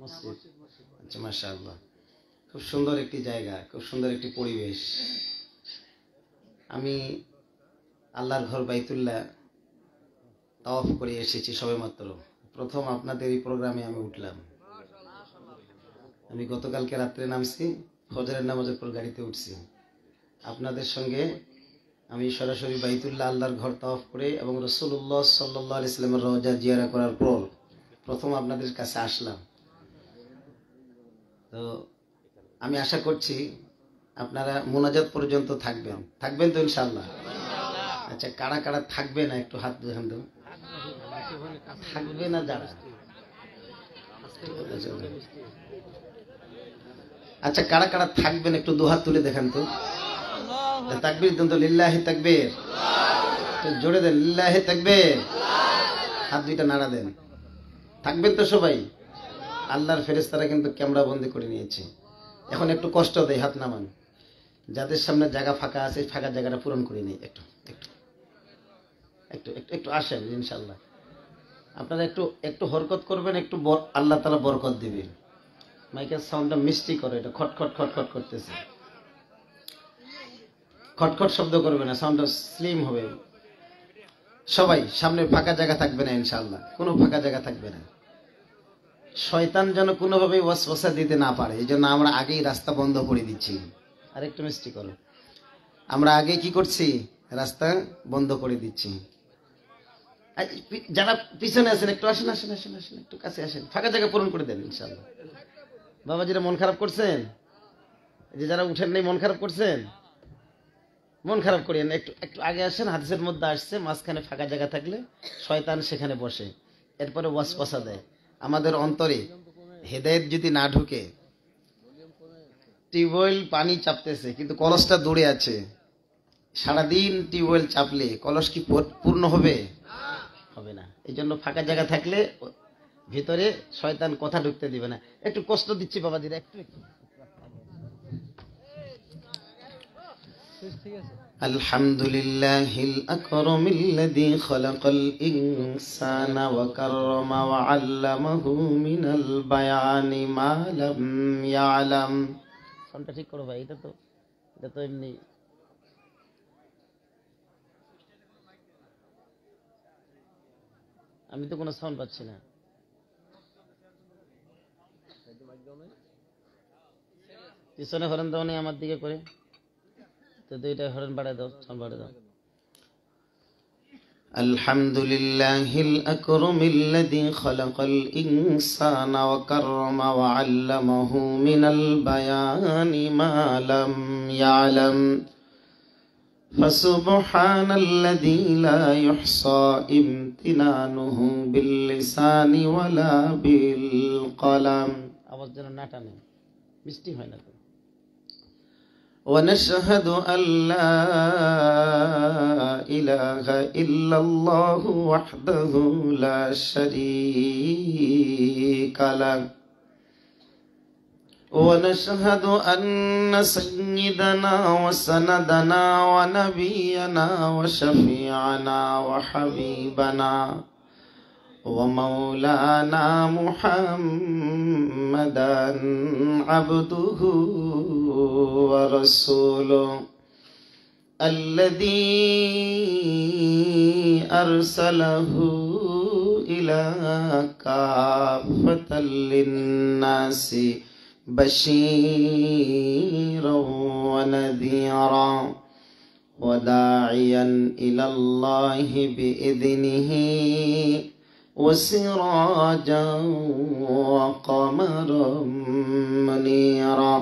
মসজিদ। আচ্ছা, মাশাআল্লাহ, খুব সুন্দর একটি জায়গা, খুব সুন্দর একটি পরিবেশ। আমি আল্লাহর ঘর বাইতুল্লাহ তাওয়াফ করে এসেছি সবেমাত্র। প্রথম আপনাদের এই প্রোগ্রামে আমি উঠলাম। আমি গতকালকে রাত্রে নামছি, ফজরের নামাজের পর গাড়িতে উঠছি। আপনাদের সঙ্গে আমি সরাসরি বাইতুল্লাহ আল্লাহর ঘর তাওয়াফ করে এবং রাসূলুল্লাহ সাল্লাল্লাহু আলাইহি ওয়াসাল্লামের রওজা জিয়ারা করার পর প্রথম আপনাদের কাছে আসলাম। তো আমি আশা করছি আপনারা মুনাজাত পর্যন্ত থাকবেন তো ইনশাআল্লাহ। আচ্ছা, কারা কারা থাকবে না একটু হাত দেখান তো। থাকবে না যারা, আচ্ছা কারা কারা থাকবেন একটু দুহাত তুলে দেখান তো। তাকবীর দেন তো, লিল্লাহি তাকবীর। জোরে দেন, লিল্লাহি তাকবীর। হাত দুইটা নাড়া দেন। থাকবেন তো সবাই? আল্লাহর ফেরেশতারা কিন্তু ক্যামেরা বন্দি করে নিয়েছে। এখন একটু কষ্ট দেয়, হাত নামান। যাদের সামনে জায়গা ফাঁকা আছে, ফাঁকা জায়গাটা পূরণ করে নেই। একটু একটু একটু একটু আসেন ইনশাআল্লাহ। আপনারা একটু একটু হরকত করবেন, একটু আল্লাহ তাআলা বরকত দিবেন। মাইকের সাউন্ডটা মিষ্টি করে, এটা খটখট খটখট করতেছে। খটখট শব্দ করবে না, সাউন্ডটা স্লিম হবে। সবাই সামনে ফাঁকা জায়গা থাকবে না ইনশাআল্লাহ, কোনো ফাঁকা জায়গা থাকবে না। শয়তান যেন কোনোভাবেই ওয়াসওয়াসা দিতে না পারে, এই জন্য আমরা আগেই রাস্তা বন্ধ করে দিচ্ছি। আর একটু মিষ্টি করো। আমরা আগে কি করছি? রাস্তা বন্ধ করে দিচ্ছি। যারা পিছনে আছেন একটু আসেন, আসেন আসেন আসেন, একটু কাছে আসেন, ফাঁকা জায়গা পূরণ করে দেন ইনশাআল্লাহ। বাবাজিরা মন খারাপ করছেন, যে যারা উঠেন নাই মন খারাপ করছেন, মন খারাপ করিয়েন, একটু একটু আগে আসেন। হাদিসের মধ্যে আসছে মাঝখানে ফাঁকা জায়গা থাকলে শয়তান সেখানে বসে, এরপরে ওয়াসওয়াসা দেয়। আমাদের অন্তরে হেদায়েত যদি না ঢুকে, টিউবওয়েল পানি চাপতেছে কিন্তু কলসটা দূরে আছে, সারাদিন টিউবওয়েল চাপলে কলস কি পূর্ণ হবে? হবে না। এই জন্য ফাঁকা জায়গা থাকলে ভিতরে শয়তান কথা ঢুকতে দিবে না। একটু কষ্ট দিচ্ছি বাবাজিরা, একটু একটু। আলহামদুলিল্লাহিল আকরামিল্লাযী খালাকাল ইনসানা ওয়া কাররামা ওয়া আল্লামাহু মিনাল বায়ানি মা লাম ইয়ালাম। সাউন্ডটা ঠিক করো ভাই, এটা তো এমনি। আমি তো কোনো সাউন্ড পাচ্ছি না। পিছনে হরেন দাও নেই আমার দিকে করে, তো দুইটা হরেন বাড়ায় দাও, সাউন্ড বাড়ায় দাও। আলহামদুলিল্লাহিল আকরামিল্লাযী খালাকাল ইনসানা ওয়া কাররামা ওয়া আল্লামাহু মিনাল বায়ানি মা লাম ইয়ালাম। فسبحان الذي لا يحصى امتنانه باللسان ولا بالقلم। আওয়াজ যেন না টানে, মিষ্টি হয় না তো। ونشهد أن لا إله إلا الله وحده لا شريك له، ونشهد أن سيدنا وسندنا ونبينا وشفيعنا وحبيبنا ومولانا محمدا عبده ورسوله الذي أرسله إلى كافة للناس بشيرا ونذيرا وداعيا إلى الله بإذنه وسراجا وقمرا منيرا.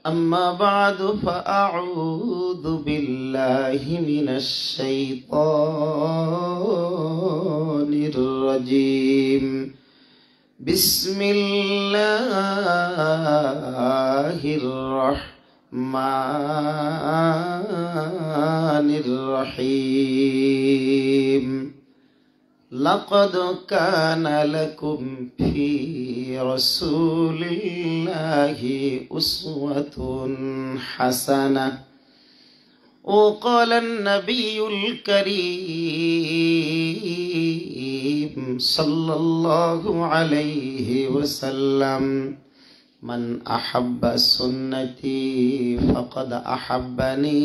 أما بعد فأعوذ بالله من الشيطان الرجيم. بسم الله الرحمن الرحيم. لقد كان لكم في رسول الله أسوة حسنة. وقال النبي الكريم সাল্লাল্লাহু আলাইহি ওয়াসাল্লাম মান আহাব্বা সুন্নতি ফাকাদ আহাব্বানি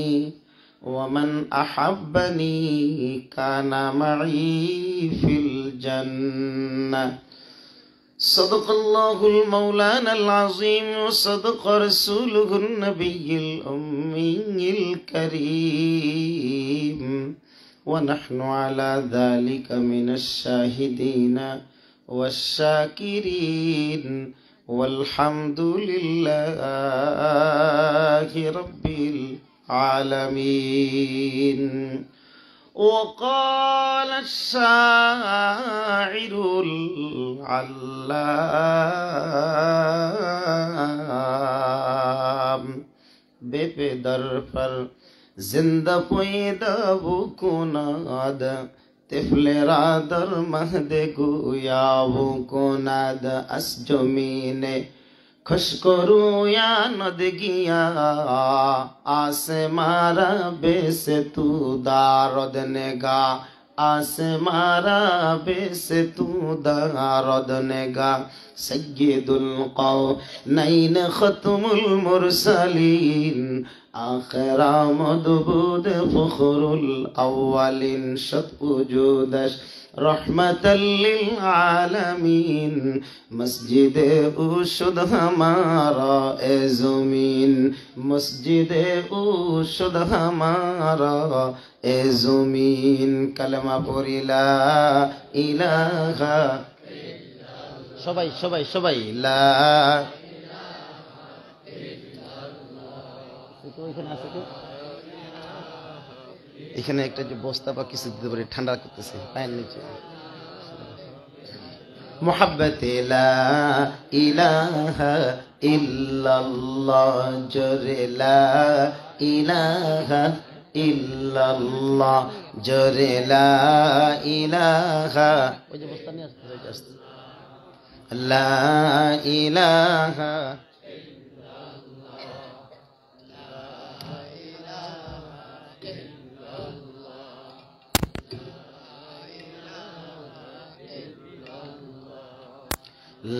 ওয়া মান আহাব্বানি কানা মাই ফিল জান্নাহ صدق الله المولانا العظيم وصدق رسوله النبي الأمي الكريم ونحن على ذلك من الشاهدين والشاكرين والحمد لله رب العالمين وقال الشاعر العلام بے در پر زندہ پیدا وہ کناد طفل را در مہد گویا وہ کناد اس جمین خوش کرو یا ند گیا آس مارا بے سے تو دارد نگا آس مارا بے سے تو دارد نگا سید القونین ختم المرسلین آخر مدبود فخر الاولین شد وجودش رحمت للعالمین مسجد او شد ہمارا اے زمین مسجد او شد ہمارا اے زمین کلمہ پوری لا الہ সবাই সবাই সবাই লা এখানে একটা যে বস্তা বা কিছু দিতে পারে ঠান্ডা করতেছে পায়ের নিচে মোহাব্বতে লা ইলাহা ইল্লাল্লাহ জোরে লা ইলাহা ইল্লাল্লাহ জোরে লা ইলাহা ওই যে বস্তা নিয়ে আসতে লা ইলাহা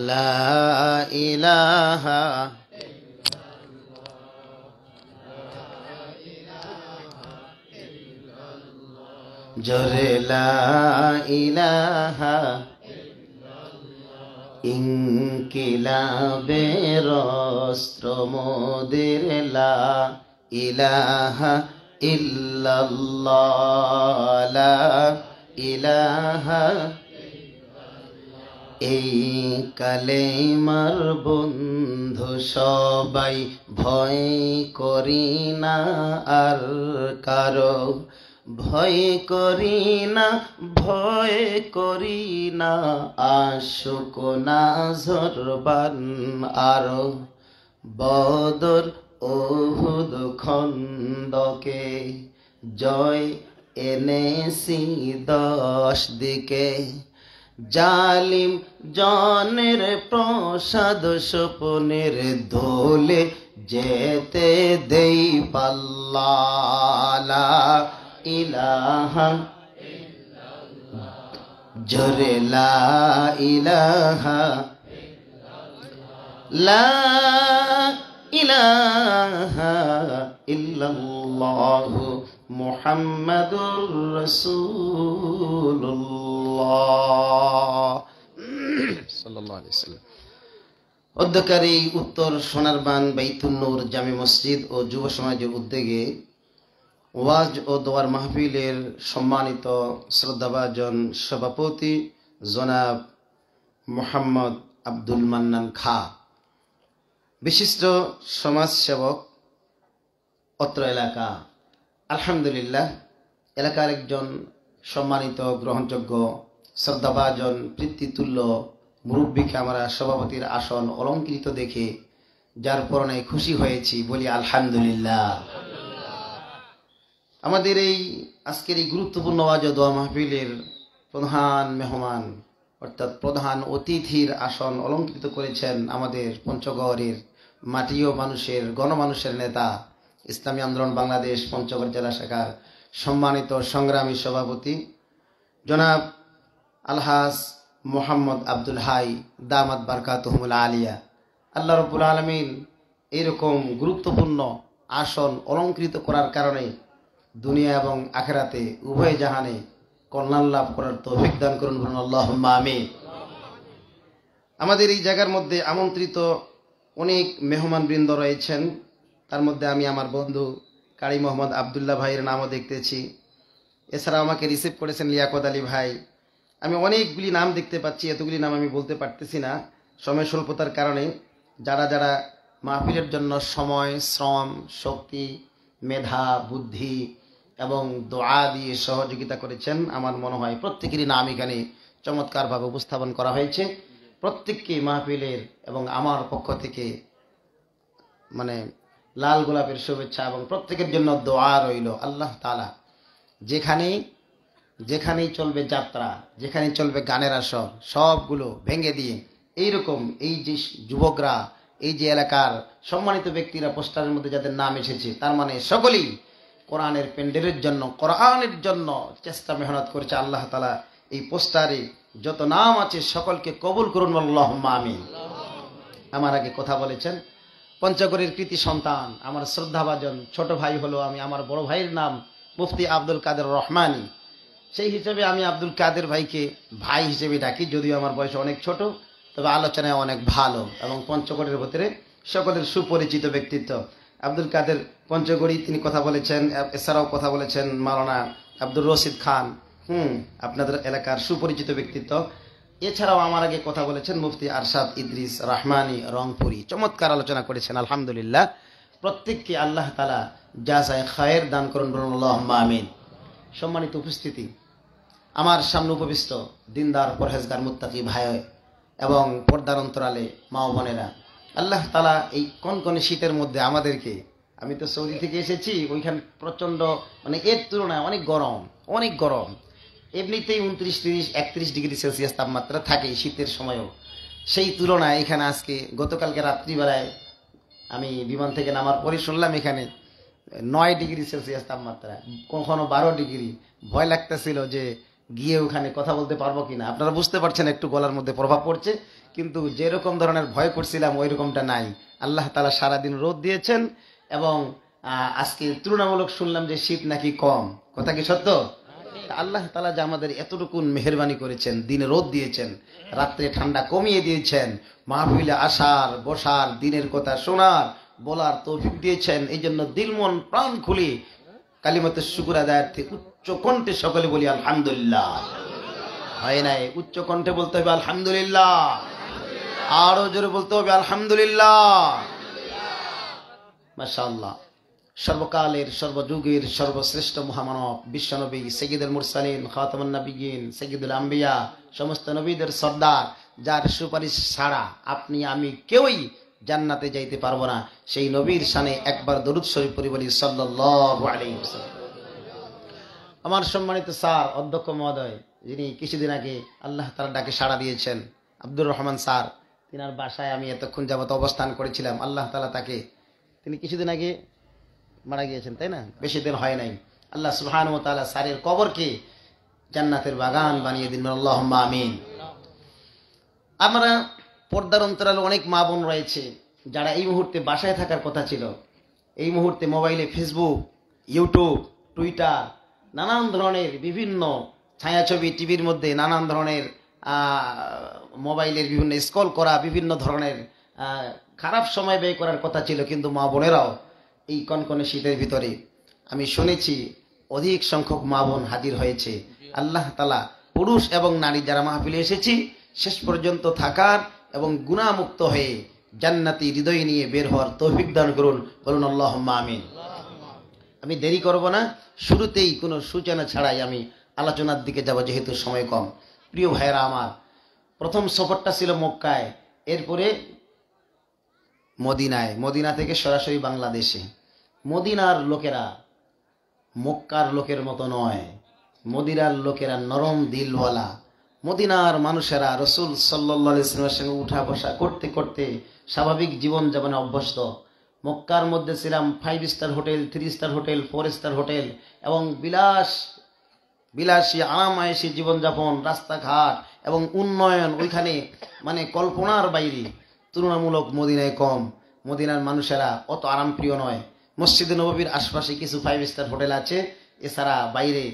লা ইলাহা জোরে লা ইলাহা ইনকিলাবের অস্ত্র মোদের লা ইলাহা ইল্লাল্লাহ লা ইলাহা এই কালেমার বন্ধু সবাই ভয় করি না আর কারো ভয় করি না ভয় করি না আশুক না ঝরবান আরো বদর ওহুদ খন্দকে জয় এনেছি 10 দিকে জালিম জনের প্রসাদ স্বপনের দোলে যেতে দেই পাল্লা লা ইলাহা জোরে লা ইলাহা লা ইলাহা ইল্লাল্লাহ মুহাম্মাদুর রাসূলুল্লাহ সাল্লাল্লাহু আলাইহি ওয়াসাল্লাম। অধ্যকারী উত্তর সোনারবান বাইতুন নূর জামে মসজিদ ও যুব সমাজের উদ্যোগে ওয়াজ ও দোয়ার মাহফিলের সম্মানিত শ্রদ্ধাভাজন সভাপতি জনাব মোহাম্মদ আব্দুল মান্নান খা, বিশিষ্ট সমাজসেবক অত্র এলাকা, আলহামদুলিল্লাহ এলাকার একজন সম্মানিত গ্রহণযোগ্য শ্রদ্ধাভাজন পিতৃতুল্য মুরব্বীকে আমরা সভাপতির আসন অলঙ্কৃত দেখে যার পরনে খুশি হয়েছি, বলি আলহামদুলিল্লাহ। আমাদের এই আজকের এই গুরুত্বপূর্ণ ওয়াজ ও দোয়া মাহফিলের প্রধান মেহমান অর্থাৎ প্রধান অতিথির আসন অলঙ্কৃত করেছেন আমাদের পঞ্চগড়ের মাটি ও মানুষের গণমানুষের নেতা, ইসলামী আন্দোলন বাংলাদেশ পঞ্চগড় জেলা শাখার সম্মানিত সংগ্রামী সভাপতি জনাব আলহাজ মোহাম্মদ আব্দুল হাই দামাত বারকাতুহুমুল আলিয়া। আল্লাহ রাব্বুল আলামিন এরকম গুরুত্বপূর্ণ আসন অলঙ্কৃত করার কারণে দুনিয়া এবং আখিরাতে উভয় জাহানে কল্যাণ লাভ করার তৌফিক দান করুন, বলুন আল্লাহুম্মা আমিন। আমাদের এই জায়গার মধ্যে আমন্ত্রিত অনেক মেহমানবৃন্দ রয়েছেন, তার মধ্যে আমি আমার বন্ধু কারি মোহাম্মদ আবদুল্লাহ ভাইয়ের নামও দেখতেছি। এছাড়া আমাকে রিসিভ করেছেন লিয়াকত আলী ভাই। আমি অনেকগুলি নাম দেখতে পাচ্ছি, এতগুলি নাম আমি বলতে পারতেছি না সময় স্বল্পতার কারণে। যারা যারা মাহফিলের জন্য সময়, শ্রম, শক্তি, মেধা, বুদ্ধি এবং দোয়া দিয়ে সহযোগিতা করেছেন, আমার মনে হয় প্রত্যেকেরই নাম এখানে চমৎকারভাবে উপস্থাপন করা হয়েছে। প্রত্যেককে মাহফিলের এবং আমার পক্ষ থেকে লাল গোলাপের শুভেচ্ছা এবং প্রত্যেকের জন্য দোয়া রইল। আল্লাহ তাআলা যেখানেই চলবে যাত্রা, যেখানেই চলবে গানের আসর, সবগুলো ভেঙে দিয়ে এইরকম এই যে যুবকরা, এই যে এলাকার সম্মানিত ব্যক্তিরা পোস্টারের মধ্যে যাদের নাম এসেছে, তার মানে সকলেই কোরআনের প্যান্ডেলের জন্য, কোরআনের জন্য চেষ্টা মেহনত করেছে। আল্লাহ তাআলা এই পোস্টারে যত নাম আছে সকলকে কবুল করুন, আল্লাহুম্মা আমিন। আমার আগে কথা বলেছেন পঞ্চগড়ের কৃতি সন্তান, আমার শ্রদ্ধাভাজন ছোট ভাই হলো আমি, আমার বড় ভাইয়ের নাম মুফতি আব্দুল কাদের রহমানী। সেই হিসেবে আমি আব্দুল কাদের ভাইকে ভাই হিসেবে ডাকি, যদিও আমার বয়স অনেক ছোট, তবে আলোচনায় অনেক ভালো এবং পঞ্চগড়ের ভিতরে সকলের সুপরিচিত ব্যক্তিত্ব। আব্দুল কাদের পঞ্চগড়ি তিনি কথা বলেছেন। এছাড়াও কথা বলেছেন মাওলানা আব্দুর রশিদ খান, আপনাদের এলাকার সুপরিচিত ব্যক্তিত্ব। এছাড়াও আমার আগে কথা বলেছেন মুফতি আরশাদ ইদ্রিস রহমানী রংপুরি, চমৎকার আলোচনা করেছেন আলহামদুলিল্লাহ। প্রত্যেককে আল্লাহ তাআলা জাযায়ে খায়ের দান করুন, আল্লাহুম্মা আমিন। সম্মানিত উপস্থিতি, আমার সামনে উপবিষ্ট দিনদার পরহেজগার মুত্তাকি ভাই এবং পর্দার অন্তরালে মা ও বোনেরা, আল্লাহ তাআলা এই কনকনে শীতের মধ্যে আমাদেরকে, আমি তো সৌদি থেকে এসেছি, ওইখানে প্রচণ্ড এর তুলনায় অনেক গরম, এমনিতেই 29, 30, 31 ডিগ্রি সেলসিয়াস তাপমাত্রা থাকে শীতের সময়ও। সেই তুলনায় এখানে আজকে গতকালকে রাত্রিবেলায় আমি বিমান থেকে নামার পরে শুনলাম এখানে 9 ডিগ্রি সেলসিয়াস তাপমাত্রা, কখনো 12 ডিগ্রি। ভয় লাগতেছিল যে গিয়ে ওখানে কথা বলতে পারবো কিনা। আপনারা বুঝতে পারছেন একটু গলার মধ্যে প্রভাব পড়ছে, কিন্তু যেরকম ধরনের ভয় করছিলাম ওই রকমটা নাই। আল্লাহ তাআলা সারাদিন রোদ দিয়েছেন এবং আজকে তুলনামূলক শুনলাম যে শীত নাকি কম। কথা কি সত্য? আল্লাহ তাআলা যে আমাদের এতটুকু মেহেরবানি করেছেন, দিনে রোদ দিয়েছেন, রাত্রে ঠান্ডা কমিয়ে দিয়েছেন, মাহফিলে আসার, বসার, দিনের কথা শোনার, বলার তৌফিক দিয়েছেন। এই জন্য দিল মন প্রাণ খুলে কালিমাতুশ শুকর আদায়ার্থে উচ্চ কণ্ঠে সকলে বলি আলহামদুলিল্লাহ। হয় নাই, উচ্চ কণ্ঠে বলতে হবে আলহামদুলিল্লাহ, আরো জোরে বলতে হবে আলহামদুলিল্লাহ। মাশাআল্লাহ। সর্বকালের, সর্বযুগের সর্বশ্রেষ্ঠ মহামানব বিশ্বনবী সাইয়্যিদুল মুরসালিন, খাতামুন নবিয়্যিন, সাইয়্যিদুল আম্বিয়া, সমস্ত নবীদের সর্দার, যার সুপারিশ ছাড়া আপনি আমি কেউই জান্নাতে যাইতে পারবো না, সেই নবীর শানে একবার দরুদ শরীফ পড়ি বলি সাল্লাল্লাহু আলাইহি ওয়াসাল্লাম। আমার সম্মানিত স্যার, অধ্যক্ষ মহোদয়, যিনি কিছুদিন আগে আল্লাহ তাআলার ডাকে সাড়া দিয়েছেন, আব্দুর রহমান স্যার, তিনার বাসায় আমি এতক্ষণ যাবত অবস্থান করেছিলাম। আল্লাহ তাআলা তিনি কিছুদিন আগে মারা গিয়েছেন, তাই না? বেশি দিন হয় নাই। আল্লাহ সুবহানাহু ওয়া তাআলা স্যারের কবরকে জান্নাতের বাগান বানিয়ে দিন, আল্লাহুম্মা আমিন। আমরা পর্দার অন্তরালে অনেক মা বোন রয়েছে যারা এই মুহূর্তে বাসায় থাকার কথা ছিল, এই মুহূর্তে মোবাইলে ফেসবুক, ইউটিউব, টুইটার, নানান ধরনের বিভিন্ন ছায়াছবি, টিভির মধ্যে নানান ধরনের মোবাইলের বিভিন্ন স্ক্রল করা, বিভিন্ন ধরনের খারাপ সময় ব্যয় করার কথা ছিল, কিন্তু মা বোনেরাও এই কনকনে শীতের ভিতরে আমি শুনেছি অধিক সংখ্যক মা বোন হাজির হয়েছে। আল্লাহ তাআলা পুরুষ এবং নারী যারা মাহফিলে এসেছি শেষ পর্যন্ত থাকার এবং গুনাহমুক্ত হয়ে জান্নাতি হৃদয় নিয়ে বের হওয়ার তৌফিক দান করুন, বলুন আল্লাহুম্মা আমিন। আমি দেরি করব না, শুরুতেই কোনো সূচনা ছাড়াই আমি আলোচনার দিকে যাব, যেহেতু সময় কম। প্রিয় ভাইয়েরা আমার, প্রথম সফরটা ছিল মক্কায়, এরপরে মদিনায়, মদিনা থেকে সরাসরি বাংলাদেশে। মদিনার লোকেরা মক্কার লোকের মতো নয়, মদিনার লোকেরা নরম দিলওয়ালা। মদিনার মানুষেরা রসুল সাল্লাল্লাহু আলাইহি ওয়াসাল্লামের সঙ্গে উঠা বসা করতে করতে স্বাভাবিক জীবন যাপনে অভ্যস্ত। মক্কার মধ্যে ছিলাম 5 star hotel, 3 star hotel, 4 star hotel এবং বিলাস বিলাসী আরামায়েশী জীবনযাপন, রাস্তাঘাট এবং উন্নয়ন ওইখানে মানে কল্পনার বাইরে, তুলনামূলক মদিনায় কম। মদিনার মানুষেরা অত আরামপ্রিয় নয়। মসজিদে নববীর আশপাশে কিছু 5 স্টার হোটেল আছে, এছাড়া বাইরে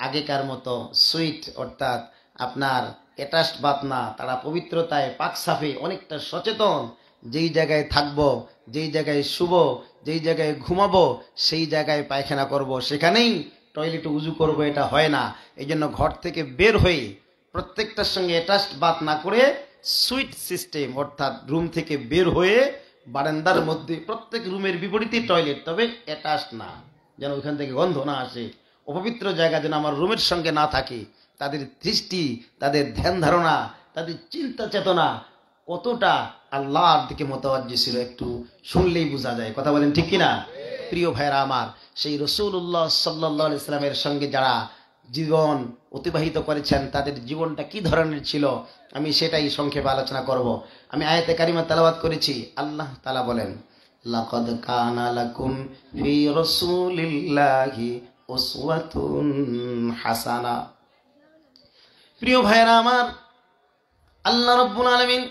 আগেকার মতো সুইট অর্থাৎ আপনার অ্যাটাচড বাথ না, তারা পবিত্রতায় পাক সাফে অনেকটা সচেতন। যেই জায়গায় থাকবো, যেই জায়গায় শুব, যেই জায়গায় ঘুমাবো, সেই জায়গায় পায়খানা করব, সেখানেই টয়লেটে উজু করব, এটা হয় না। এই জন্য ঘর থেকে বের হয়ে প্রত্যেকটার সঙ্গে অ্যাটাচড বাথ না করে সুইট সিস্টেম অর্থাৎ রুম থেকে বের হয়ে বারান্দার মধ্যে প্রত্যেক রুমের বিপরীতে টয়লেট, তবে অ্যাটাচড না, যেন ওইখান থেকে গন্ধ না আসে। অপবিত্র জায়গা যেন আমার রুমের সঙ্গে না থাকে। তাদের দৃষ্টি, তাদের ধ্যান ধারণা, তাদের চিন্তা চেতনা কতটা আল্লাহর দিকে মোতাওয়াজ্জি ছিল, একটু শুনলেই বোঝা যায়। কথা বলেন ঠিক কিনা? প্রিয় ভাইরা আমার, সেই রাসূলুল্লাহ সাল্লাল্লাহু আলাইহি সাল্লামের সঙ্গে যারা জীবন অতিবাহিত করেছেন, তাদের জীবনটা কি ধরনের ছিল আমি সেটাই সংক্ষেপে আলোচনা করব। আমি আয়াতে কারিমা তেলাওয়াত করেছি। আল্লাহ তাআলা বলেন, লাকাদ কানা লাকুম ফি রাসূলিল্লাহি উসওয়াতুন হাসানা। প্রিয় ভাইরা আমার, আল্লাহ রাব্বুল আলামিন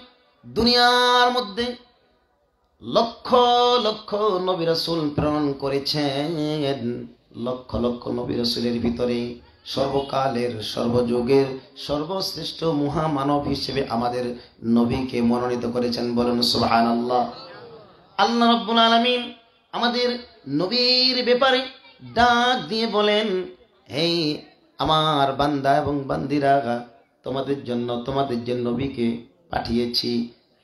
দুনিয়ার মধ্যে লক্ষ লক্ষ নবী রাসূল প্রেরণ করেছেন। লক্ষ লক্ষ নবী রাসূলের ভিতরে সর্বকালের, সর্বযুগের সর্বশ্রেষ্ঠ মহামানব হিসেবে আমাদের নবীকে মনোনীত করেছেন। বলেন সুবহানাল্লাহ। আল্লাহ রাব্বুল আলামিন আমাদের নবীর ব্যাপারে ডাক দিয়ে বলেন, হে আমার বান্দা এবং বান্দিরা, তোমাদের জন্য তোমাদের যে নবীকে পাঠিয়েছি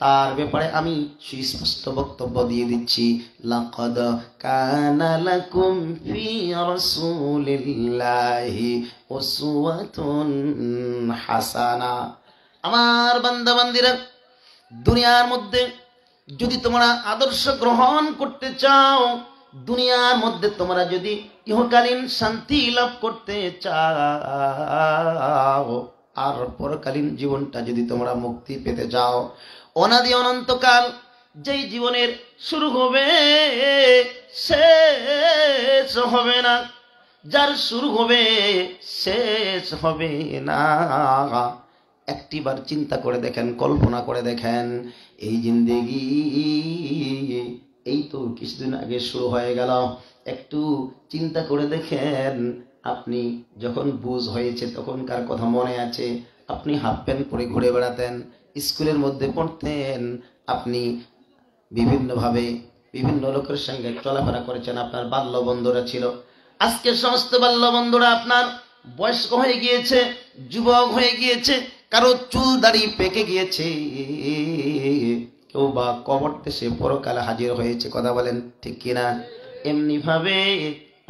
তার ব্যাপারে আমি সুস্পষ্ট বক্তব্য দিয়ে দিচ্ছি। লাকাদ কানা লাকুম ফি রাসূলিল্লাহি উসওয়াতুন হাসানা। আমার বান্দা বান্দিরা, দুনিয়ার মধ্যে যদি তোমরা আদর্শ গ্রহণ করতে চাও, দুনিয়ার মধ্যে তোমরা যদি ইহকালীন শান্তি লাভ করতে চাও, আর পরকালীন জীবনটা যদি তোমরা মুক্তি পেতে চাও, অনাদি অনন্তকাল যেই জীবনের শুরু হবে শেষ হবে না, যার শুরু হবে শেষ হবে না। একটিবার চিন্তা করে দেখেন, কল্পনা করে দেখেন, এই জিন্দেগি এই তো কিছুদিন আগে শুরু হয়ে গেল। একটু চিন্তা করে দেখেন, আপনি যখন বুঝ হয়েছে তখনকার কথা মনে আছে? আপনি হাফ প্যান্ট পরে ঘুরে বেড়াতেন, স্কুলের মধ্যে পড়তেন, আপনি বিভিন্নভাবে বিভিন্ন লোকের সঙ্গে চলাফেরা করেছেন, আপনার বাল্য বন্ধুরা ছিল। আজকে সমস্ত বাল্য বন্ধুরা আপনার বয়স্ক হয়ে গিয়েছে, যুবক হয়ে গিয়েছে, কারো চুল দাড়ি পেকে গিয়েছে, কেউ বা কবর দেশে পরকালে হাজির হয়েছে। কথা বলেন ঠিক কিনা? এমনি ভাবে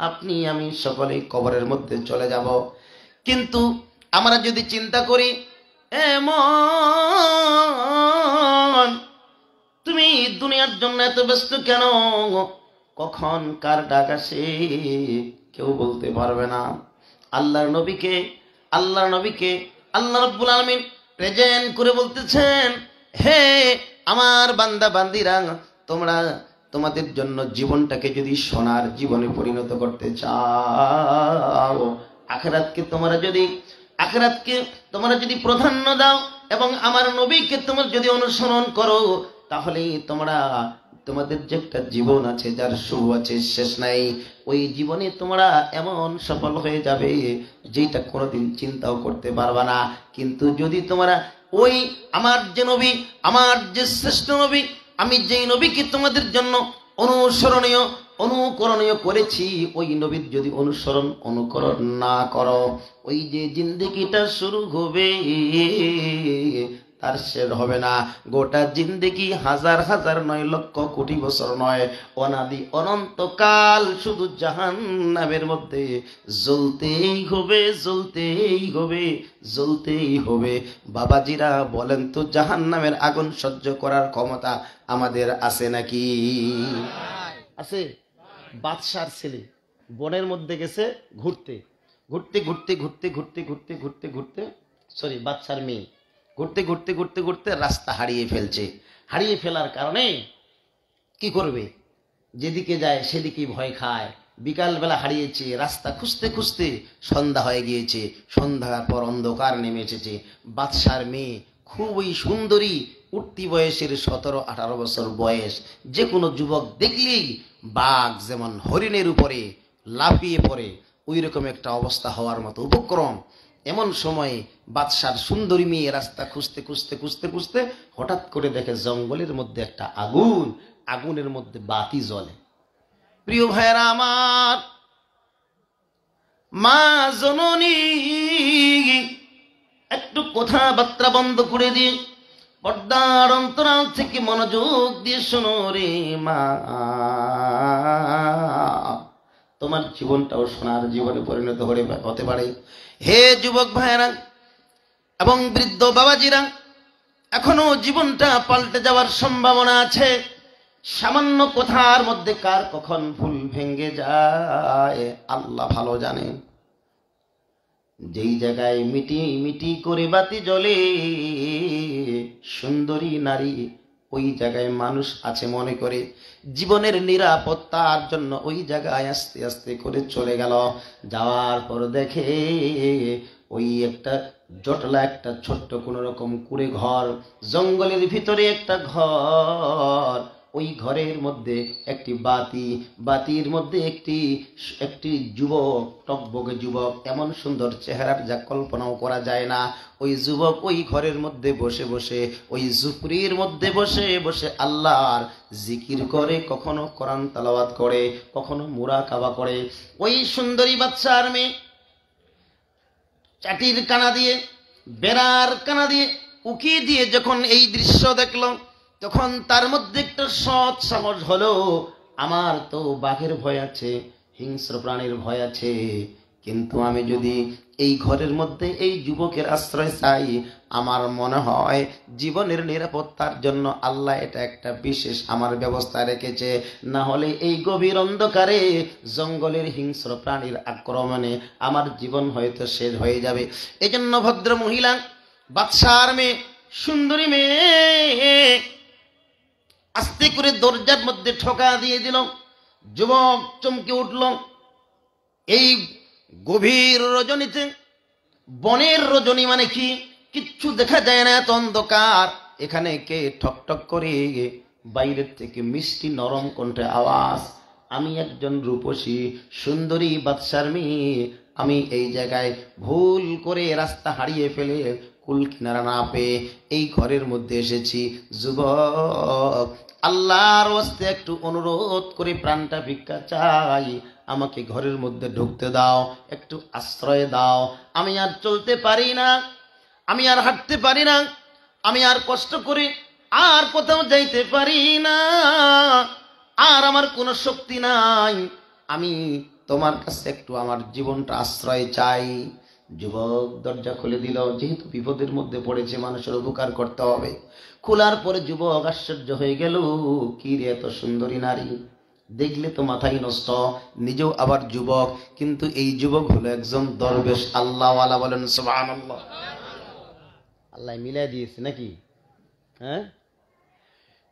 আপনি আমি সকলেই কবরের মধ্যে চলে যাব। কিন্তু আমরা যদি চিন্তা করি, এমন তুমি দুনিয়ার জন্য এত ব্যস্ত কেন? কখন কার ডাক আসে কেউ বলতে পারবে না। আল্লাহর নবীকে আল্লাহ রাব্বুল আলামিন প্রেজেন্ট করে বলতেছেন, হে আমার বান্দা বান্দিরা, তোমরা তোমাদের জন্য জীবনটাকে যদি সোনার জীবনে পরিণত করতে চাও, আখিরাতকে তোমরা যদি প্রাধান্য দাও এবং আমার নবীকে তোমরা যদি অনুসরণ করো, তাহলেই তোমাদের যে একটা জীবন আছে যার শুরু আছে শেষ নাই, ওই জীবনে তোমরা এমন সফল হয়ে যাবে যেটা কোনোদিন চিন্তাও করতে পারবা না। কিন্তু যদি তোমরা ওই আমার যে নবী, আমার যে শ্রেষ্ঠ নবী, আমি যেই নবীকে তোমাদের জন্য অনুকরণীয় করেছি, ওই নবীর যদি অনুকরণ না করো, ওই যে জিন্দেগিটা শুরু হবে তার শেষ হবে না। গোটা জিন্দেগি হাজার হাজার নয়, লক্ষ কোটি বছর নয়, অনাদি অনন্তকাল শুধু জাহান্নামের মধ্যে জ্বলতেই হবে। বাবাজিরা বলেন তো, জাহান্নামের আগুন সহ্য করার ক্ষমতা আমাদের আছে নাকি? আছে? বাদশার ছেলে বনের মধ্যে গেছে ঘুরতে, বাদশার মেয়ে ঘুরতে রাস্তা হারিয়ে ফেলার কারণে কি করবে? যেদিকে যায় সেদিকেই ভয় খায়। বিকালবেলা হারিয়েছে, রাস্তা খুঁজতে খুঁজতে সন্ধ্যা হয়ে গিয়েছে। সন্ধ্যার পর অন্ধকার নেমে এসেছে। বাদশার মেয়ে খুবই সুন্দরী, উঠতি বয়সের 17-18 বছর বয়স। যে কোনো যুবক দেখলেই বাঘ যেমন হরিণের উপরে লাফিয়ে পড়ে, ওই রকম একটা অবস্থা হওয়ার মতো উপক্রম। এমন সময় বাদশার সুন্দরী মেয়ে রাস্তা খুঁজতে খুঁজতে খুঁজতে খুঁজতে হঠাৎ করে দেখে জঙ্গলের মধ্যে একটা আগুন, আগুনের মধ্যে বাতি জ্বলে। প্রিয় ভাইয়েরা আমার, মা জননী একটু কথাবার্তা বন্ধ করে দিয়ে পর্দার অন্তরাল থেকে মনোযোগ দিয়ে শোনো রে মা, তোমার জীবনটাও সোনার জীবনে পরিণত হতে পারে। হে যুবক ভাইয়েরা এবং বৃদ্ধ বাবাজিরা, এখনো জীবনটা পাল্টে যাওয়ার সম্ভাবনা আছে। সামান্য কথার মধ্যে কার কখন ভুল ভেঙে যায় আল্লাহ ভালো জানে। যেই জায়গায় মিটি মিটি করে বাতি জ্বলে সুন্দরী নারী, ওই জায়গায় মানুষ আছে মনে করে জীবনের নিরাপত্তার জন্য ওই জায়গায় আস্তে আস্তে করে চলে গেল। যাওয়ার পর দেখে ওই একটা জটলা একটা ছোট্ট কোন রকম কুড়ে ঘর, জঙ্গলের ভিতরে একটা ঘর। ওই ঘরের মধ্যে একটি বাতি, বাতির মধ্যে একটি যুবক, টকবকে যুবক, এমন সুন্দর চেহারার যা কল্পনাও করা যায় না। ওই যুবক ওই ঘরের মধ্যে বসে বসে, ওই ঝুপড়ির মধ্যে বসে বসে আল্লাহর জিকির করে, কখনো কোরআন তেলাওয়াত করে, কখনো মুরাকাবা করে। ওই সুন্দরী বাচ্চার মেয়ে চাটির কানা দিয়ে, বেড়ার কানা দিয়ে, উকি দিয়ে যখন এই দৃশ্য দেখল, তখন তার মধ্যে একটা সৎ সাহস হলো, আমার তো বাঘের ভয় আছে, হিংস্র প্রাণীর ভয় আছে, কিন্তু আমি যদি এই ঘরের মধ্যে এই যুবকের আশ্রয় চাই, আমার মনে হয় জীবনের নিরাপত্তার জন্য আল্লাহ এটা একটা বিশেষ আমার ব্যবস্থা রেখেছে। না হলে এই গভীর অন্ধকারে জঙ্গলের হিংস্র প্রাণীর আক্রমণে আমার জীবন হয়তো শেষ হয়ে যাবে। এজন্য ভদ্র মহিলা, বাদশার মেয়ে, সুন্দরী মেয়ে আস্তে করে দরজার মধ্যে ঠোকা দিয়ে দিল। যুবক চমকে উঠল। এই গভীর রজনীতে, বনের রজনী মানে কি, কিচ্ছু দেখা যায় না, এত অন্ধকার। এখানে কে ঠক ঠক করে বাইরের থেকে মিষ্টি নরম কণ্ঠে আওয়াজ, আমি একজন রূপসী সুন্দরী বাদশার মেয়ে, আমি এই জায়গায় ভুল করে রাস্তা হারিয়ে ফেলে কুল কিনারা না পেয়ে এই ঘরের মধ্যে এসেছি। যুবক, আল্লাহর ওয়াস্তে একটু অনুরোধ করে প্রাণটা ভিক্ষা চাই, আমাকে ঘরের মধ্যে ঢুকতে দাও, একটু আশ্রয় দাও। আমি আর চলতে পারি না, আমি আর হাঁটতে পারি না, আমি আর কষ্ট করে আর কোথাও যাইতে পারি না, আর আমার কোনো শক্তি নাই, আমি তোমার কাছে একটু আমার জীবনটা আশ্রয় চাই। যুবক দরজা খুলে দিল, যেহেতু বিপদের মধ্যে পড়েছে, মানুষের উপকার করতে হবে। খোলার পরে যুবক আশ্চর্য হয়ে গেল, কি রে এত সুন্দরী নারী, দেখলে তো মাথায় নষ্ট, নিজেও আবার যুবক, কিন্তু এই যুবক হলো একজন দরবেশ আল্লাহওয়ালা। বলেন সুবহানাল্লাহ। আল্লাহ মিলাই দিয়েছে নাকি? হ্যাঁ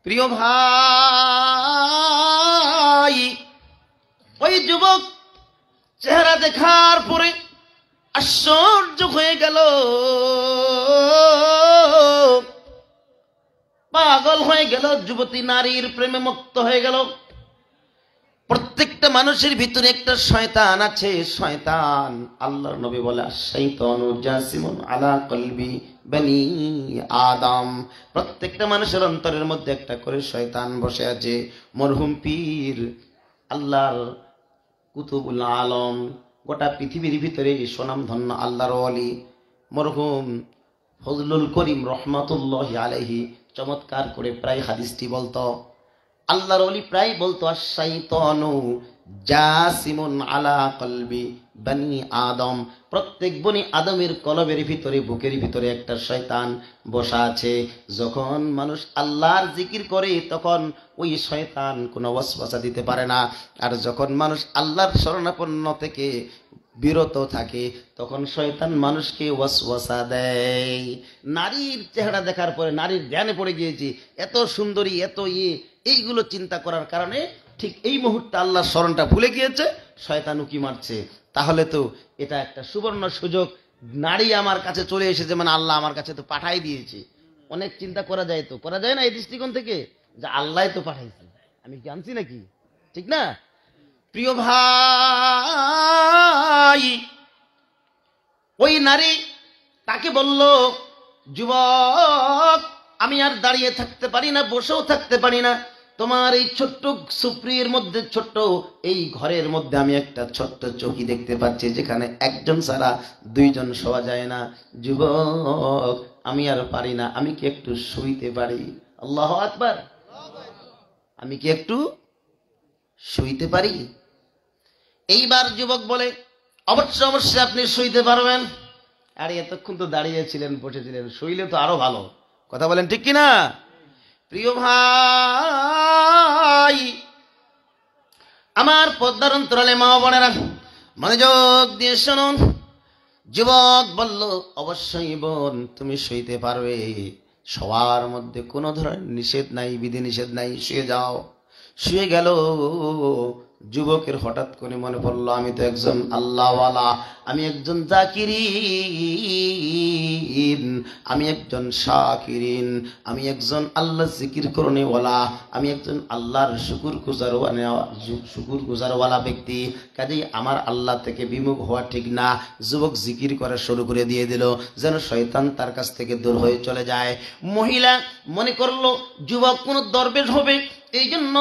প্রিয় ভাই, ওই যুবক চেহারা দেখার পরে আশ্চর্য হয়ে গেল, পাগল হয়ে গেল, যুবতী নারীর প্রেমে মুক্ত হয়ে গেল। প্রত্যেকটা মানুষের ভিতরে একটা শয়তান আছে, শয়তান। আল্লাহর নবী বলে, শাইতানু জাসিমুন আলা কলবি বনি আদম। প্রত্যেকটা মানুষের অন্তরের মধ্যে একটা করে শয়তান বসে আছে। মরহুম পীর আল্লাহর কুতুবুল আলম, গোটা পৃথিবীর ভিতরে সুনাম ধন্য আল্লাহর ওয়ালি মরহুম ফজলুল করিম রহমাতুল্লাহি আলাইহি চমৎকার করে প্রায় হাদিসটি বলতো। আল্লাহর ওলি প্রায় বলতো, আশ-শাইতানু জাসিমুন আলা কলবি বনি আদম। প্রত্যেক বনি আদমের কলবের ভিতরে, বুকের ভিতরে একটা শয়তান বসা আছে। যখন মানুষ আল্লাহর জিকির করে, তখন ওই শয়তান কোনো ওয়াসওয়াসা দিতে পারে না। আর যখন মানুষ আল্লাহর শরণাপন্ন থেকে বিরত থাকে, তখন শয়তান মানুষকে ওয়াসওয়াসা দেয়। নারীর চেহারা দেখার পরে নারীর ধ্যানে পড়ে গিয়েছি, এত সুন্দরী, এত এইগুলো চিন্তা করার কারণে ঠিক এই মুহূর্তে আল্লাহর স্মরণটা ভুলে গিয়েছে, শয়তান উকি মারছে। তাহলে তো এটা একটা সুবর্ণ সুযোগ, নারী আমার কাছে চলে এসেছে মানে আল্লাহ আমার কাছে তো পাঠাই দিয়েছে। অনেক চিন্তা করা যায়, তো করা যায় না এই দৃষ্টিকোণ থেকে যে আল্লাহ তো পাঠাইছে, আমি কি আনছি নাকি? ঠিক না? প্রিয় ভাই, ওই নারী তাকে বলল, যুবক আমি আর দাঁড়িয়ে থাকতে পারি না, বসেও থাকতে পারি না, তোমার এই ছোট্ট সুপ্রিয়ের মধ্যে, ছোট্ট এই ঘরের মধ্যে আমি একটা ছোট্ট চৌকি দেখতে পাচ্ছি যেখানে একজন ছাড়া দুইজন শোয়া যায় না। যুবক আমি আর পারি না, আমি কি একটু শুইতে পারি? আল্লাহু আকবার। আমি কি একটু শুইতে পারি? এইবার যুবক বলে, অবশ্যই অবশ্যই আপনি শুইতে পারবেন। আরে এতক্ষণ তো দাঁড়িয়েছিলেন, বসেছিলেন, শুইলে তো আরো ভালো। কথা বলেন ঠিক কিনা? প্রিয় ভাই আমার, পদ্মার অন্তরালে মা বোনেরা মনোযোগ দিয়ে শুনুন। যুবক বলল, অবশ্যই বোন তুমি শুইতে পারবে, শোয়ার মধ্যে কোনো ধরনের নিষেধ নাই, বিধি নিষেধ নাই, শুয়ে যাও। শুয়ে গেল। যুবকের হঠাৎ করে মনে পড়ল, আমি তো একজন আল্লাহওয়ালা, আমি একজন জাকিরিন, আমি একজন শাকিরিন, আমি একজন আল্লাহ জিকির করনেওয়ালা, আমি একজন আল্লাহর শুকুর গুজারওয়ালা ব্যক্তি। কাজেই আমার আল্লাহ থেকে বিমুখ হওয়া ঠিক না। যুবক জিকির করা শুরু করে দিয়ে দিল, যেন শয়তান তার কাছ থেকে দূর হয়ে চলে যায়। মহিলা মনে করলো যুবক কোন দরবেশ হবে, এই জন্য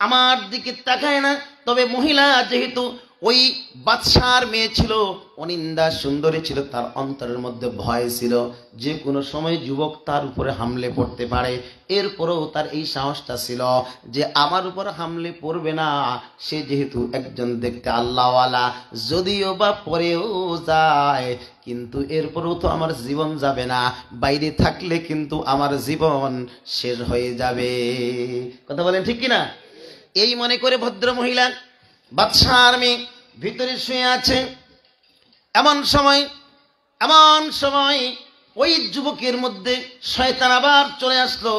আমার দিকে তাকায় না। তবে মহিলা যেহেতু ওই বাদশার মেয়ে ছিল, অনিন্দা সুন্দরী ছিল, তার অন্তরের মধ্যে ভয় ছিল যে কোনো সময় যুবক তার উপরে হামলে পড়তে পারে। এরপরেও তার এই সাহসটা ছিল যে আমার উপর হামলে পড়বে না। সে যেহেতু একজন দেখতে আল্লাহওয়ালা, যদিও বা পরেও যায়, কিন্তু এরপরেও তো আমার জীবন যাবে না, বাইরে থাকলে কিন্তু আমার জীবন শেষ হয়ে যাবে। কথা বলেন ঠিক কিনা? এই মনে করে ভদ্র মহিলা বাদশার মেয়ে ভিতরে শুয়ে আছে। এমন সময় ওই যুবকের মধ্যে শয়তান আবার চলে আসলো।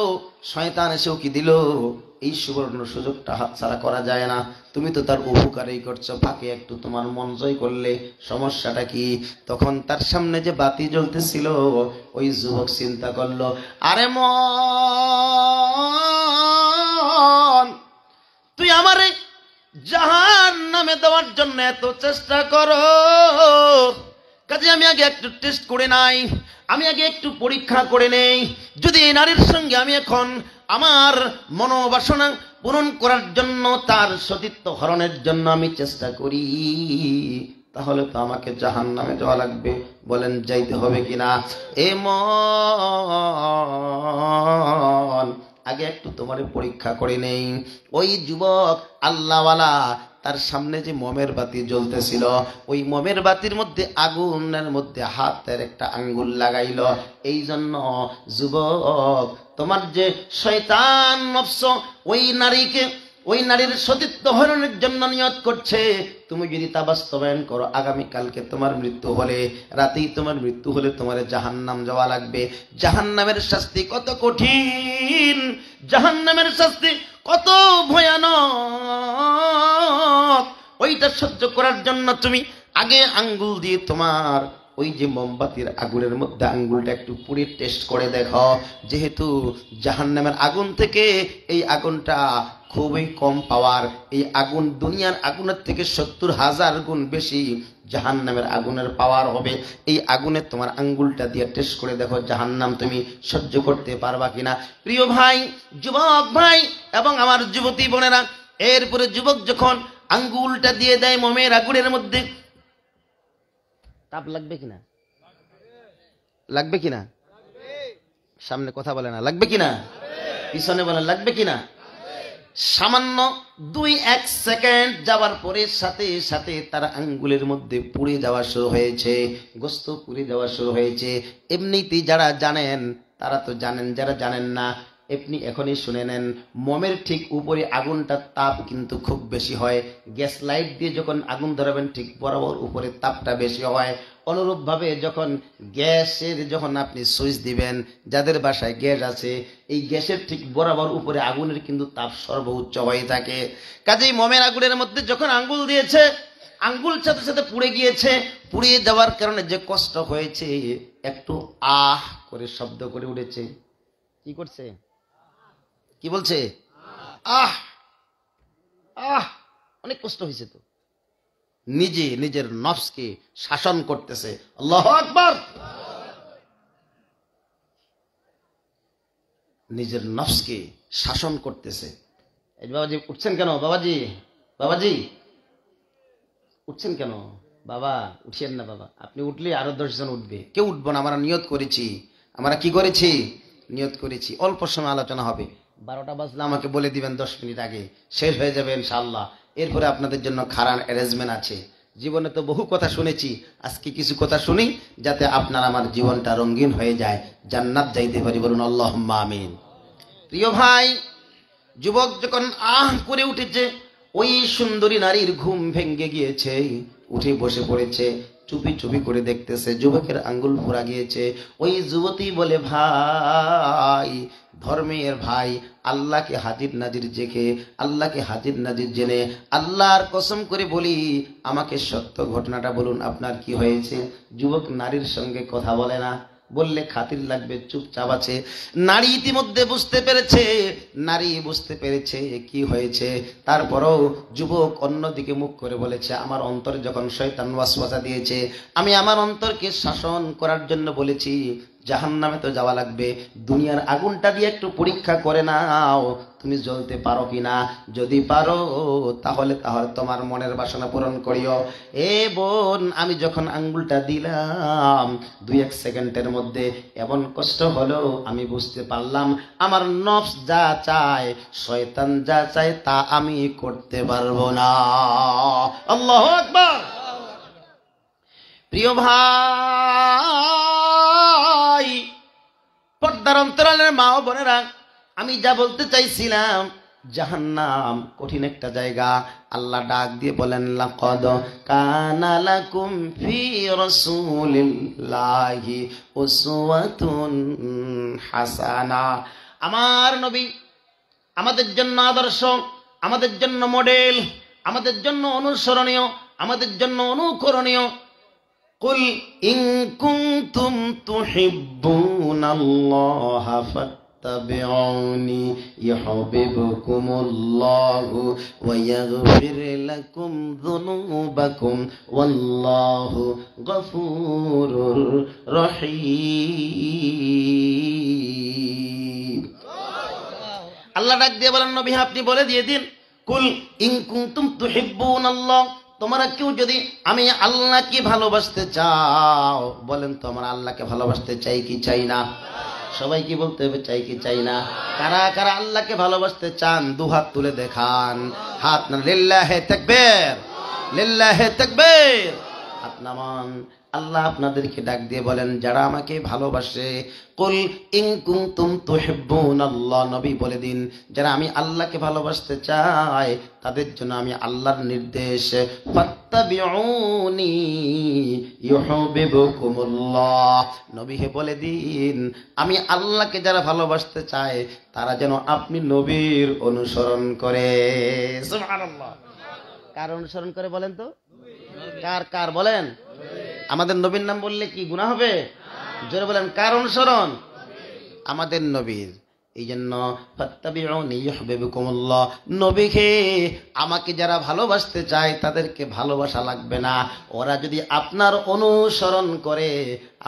শয়তান এসেও কি দিল, এই সুবর্ণ সুযোগটা হাতছাড়া করা যায় না। তুমি তো তার উপকারই করছো, ফাঁকে একটু তোমার মন জয় করলে সমস্যাটা কি? তখন তার সামনে যে বাতি জ্বলতেছিল, ওই যুবক চিন্তা করলো, আরে মন, তুই আমারে জাহান্নামে দেওয়ার জন্য এত চেষ্টা করো, কাজে আমি আগে একটু টেস্ট করে নাই, আমি আগে একটু পরীক্ষা করে নেই। যদি এই নারীর সঙ্গে আমি এখন আমার মনোবাসনা পূরণ করার জন্য, তার সতীত্ব হরণের জন্য আমি চেষ্টা করি, তাহলে তো আমাকে জাহান্নামে যাওয়া লাগবে। বলেন যাইতে হবে কিনা? এ মন, আগে একটু তোমার পরীক্ষা করে নেই। ওই যুবক আল্লাহওয়ালা, তার সামনে যে মোমের বাতি জ্বলতেছিল, ওই মোমের বাতির মধ্যে আগুনের মধ্যে হাতের একটা আঙ্গুল লাগাইল। এই জন্য যুবক, তোমার যে শয়তান নফস ওই নারীর সতীত্ব হরণের জন্য নিয়ত করছে, তুমি যদি তা বাস্তবায়ন করো, আগামীকালকে তোমার মৃত্যু হলে, রাতেই তোমার মৃত্যু হলে তোমার জাহান্নাম যাওয়া লাগবে। জাহান্নামের শাস্তি কত কঠিন, জাহান্নামের শাস্তি কত ভয়ানক, ওইটা সহ্য করার জন্য তুমি আগে আঙ্গুল দিয়ে তোমার ওই যে মোমবাতির আগুনের মধ্যে আঙ্গুলটা একটু পুড়ে টেস্ট করে দেখো। যেহেতু জাহান্নামের আগুন থেকে এই আগুনটা খুবই কম পাওয়ার, এই আগুন দুনিয়ার আগুনের থেকে 70,000 গুণ বেশি জাহান্নামের আগুনের পাওয়ার হবে। এই আগুনে তোমার আঙ্গুলটা দিয়ে টেস্ট করে দেখো জাহান্নাম তুমি সহ্য করতে পারবা কিনা। প্রিয় ভাই, যুবক ভাই এবং আমার যুবতী বোনেরা, এরপরে যুবক যখন আঙ্গুলটা দিয়ে দেয় মোমের আগুনের মধ্যে, তাপ লাগবে কিনা? লাগবে কিনা? সামনে কথা বলে না, লাগবে কিনা? পিছনে বলে লাগবে কিনা? সামান্য 2-1 সেকেন্ড যাওয়ার পরে সাথে সাথে তার আঙ্গুলের মধ্যে পুড়ে যাওয়া শুরু হয়েছে, গোস্ত পুড়ে যাওয়া শুরু হয়েছে। এমনিতেই যারা জানেন তারা তো জানেন, যারা জানেন না আপনি এখনই শুনে নেন। মোমের ঠিক উপরে আগুনটার তাপ কিন্তু খুব বেশি হয়। গ্যাস লাইট দিয়ে যখন আগুন ধরাবেন ঠিক বরাবর উপরে তাপটা বেশি হয়। অনুরূপভাবে যখন গ্যাসের যখন আপনি সুইচ দিবেন, যাদের বাসায় গ্যাস আছে, এই গ্যাসের ঠিক বরাবর উপরে আগুনের কিন্তু তাপ সর্বোচ্চ হয়ে থাকে। কাজেই মোমের আগুনের মধ্যে যখন আঙ্গুল দিয়েছে, আঙ্গুল সাথে সাথে পুড়ে গিয়েছে। পুড়ে যাওয়ার কারণে যে কষ্ট হয়েছে, একটু আহ করে শব্দ করে উঠেছে। কি করছে? কি বলছে? আহ আহ, অনেক কষ্ট হয়েছে। তো নিজে নিজের নফসকে শাসন করতেছে। আল্লাহু আকবার। নিজের নফসকে শাসন করতেছে। এই বাবাজি উঠছেন কেন? বাবাজি, বাবাজি উঠছেন কেন? বাবা উঠিয়েন না বাবা, আপনি উঠলে আরো 10 জন উঠবে। কেউ উঠবো না, আমরা নিয়ত করেছি। আমরা কি করেছি? নিয়ত করেছি। অল্প সময় আলোচনা হবে, 12টা বাজলে আমাকে বলে দিবেন 10 মিনিট আগে, শেষ হয়ে যাবে ইনশাআল্লাহ। এরপরে আপনাদের জন্য খারাপ অ্যারেঞ্জমেন্ট আছে। জীবনে তো বহু কথা শুনেছি, আজকে কিছু কথা শুনি যাতে আপনার আমার জীবনটা রঙিন হয়ে যায়, জান্নাত যাইতে পারি। বলুন আল্লাহুম্মা আমিন। প্রিয় ভাই, যুবক যখন আহ করে উঠেছে, ওই সুন্দরী নারীর ঘুম ভেঙে গিয়েছে, উঠে বসে পড়েছে, চুপি চুপি করে দেখতেছে যুবকের আঙ্গুল পোড়া গিয়েছে। ওই যুবতী বলে, ভাই, ধর্মের ভাই, আল্লাহকে হাজির নাজির জেনে, আল্লাহকে হাজির নাজির জেনে আল্লাহর কসম করে বলি, আমাকে সত্য ঘটনাটা বলুন, আপনার কি হয়েছে? যুবক নারীর সঙ্গে কথা বলে না, বললে খাতির লাগবে, চুপচাপ আছে। নারী ইতিমধ্যে বুঝতে পেরেছে, নারী বুঝতে পেরেছে কি হয়েছে। তারপরও যুবক অন্যদিকে মুখ করে বলেছে, আমার অন্তরে যখন শয়তান ওয়াসওয়াসা দিয়েছে, আমি আমার অন্তরকে শাসন করার জন্য বলেছি, জাহান্নামে তো যাওয়া লাগবে, দুনিয়ার আগুনটা দিয়ে একটু পরীক্ষা করে নাও, তুমি জ্বলতে পারো কিনা। যদি পারো তাহলে তোমার মনের বাসনা পূরণ করিও। এ বোন, আমি যখন আঙ্গুলটা দিলাম, 2-1 সেকেন্ডের মধ্যে এমন কষ্ট হলো, আমি বুঝতে পারলাম আমার নফস যা চায়, শয়তান যা চায় তা আমি করতে পারবো না। আল্লাহু আকবার। প্রিয় ভাই, পর্দার অন্তরালের মা ও বোনেরা, আমি যা বলতে চাইছিলাম, জাহান্নাম কঠিন একটা জায়গা। আল্লাহ ডাক দিয়ে বলেন, লাকাদ কানা লাকুম ফি রাসূলিল্লাহি উসওয়াতুন হাসানা। আমার নবী আমাদের জন্য আদর্শ, আমাদের জন্য মডেল, আমাদের জন্য অনুসরণীয়, আমাদের জন্য অনুকরণীয়। কুল ইন কুনতুম তুহিব্বুনাল্লাহা ফাত্তাবিউনি ইউহিব্বুকুমুল্লাহু ওয়া ইয়াগফির লাকুম যুনুবাকুম ওয়াল্লাহু গফুরুর রহিম। আল্লাহ ডাক দিয়ে বলেন, নবী আপনি বলে দিয়ে দিন, কুল ইন কুনতুম তুহিব্বুনাল্লাহ, তোমরা কেউ যদি আমি আল্লাহকে ভালোবাসতে চাও, বলেন তো আমরা আল্লাহকে ভালোবাসতে চাই কি চাই না? সবাই কি বলতে হবে? চাই কি চাই না? কারা কারা আল্লাহকে ভালোবাসতে চান দুহাত তুলে দেখান। হাত না, লিল্লাহে তাকবীর, লিল্লাহে তাকবীর। হাত নামান। আল্লাহ আপনাদেরকে ডাক দিয়ে বলেন, যারা আমাকে ভালোবাসে, কুল ইন কুনতুম তুহিব্বুনাল্লাহ, নবী বলে দিন, যারা আমি আল্লাহকে ভালোবাসতে চাই তাদের জন্য আমি আল্লাহর নির্দেশ, ফাত্তাবিউনি ইউহিব্বুকুমুল্লাহ, নবী হে বলে দিন, আমি আল্লাহকে যারা ভালোবাসতে চায় তারা যেন আপনি নবীর অনুসরণ করে। সুবহানাল্লাহ। কার অনুসরণ করে বলেন তো? কার কার বলেন? আমাদের নবীর নাম বললে কি গুনাহ হবে? জোরে বলেন, কার অনুসরণ? আমাদের নবীর। এই জন্য ফাত্তাবিউনি ইউহিব্বুকুমুল্লাহ, নবীকে আমাকে যারা ভালোবাসতে চায় তাদেরকে ভালোবাসা লাগবে না, ওরা যদি আপনার অনুসরণ করে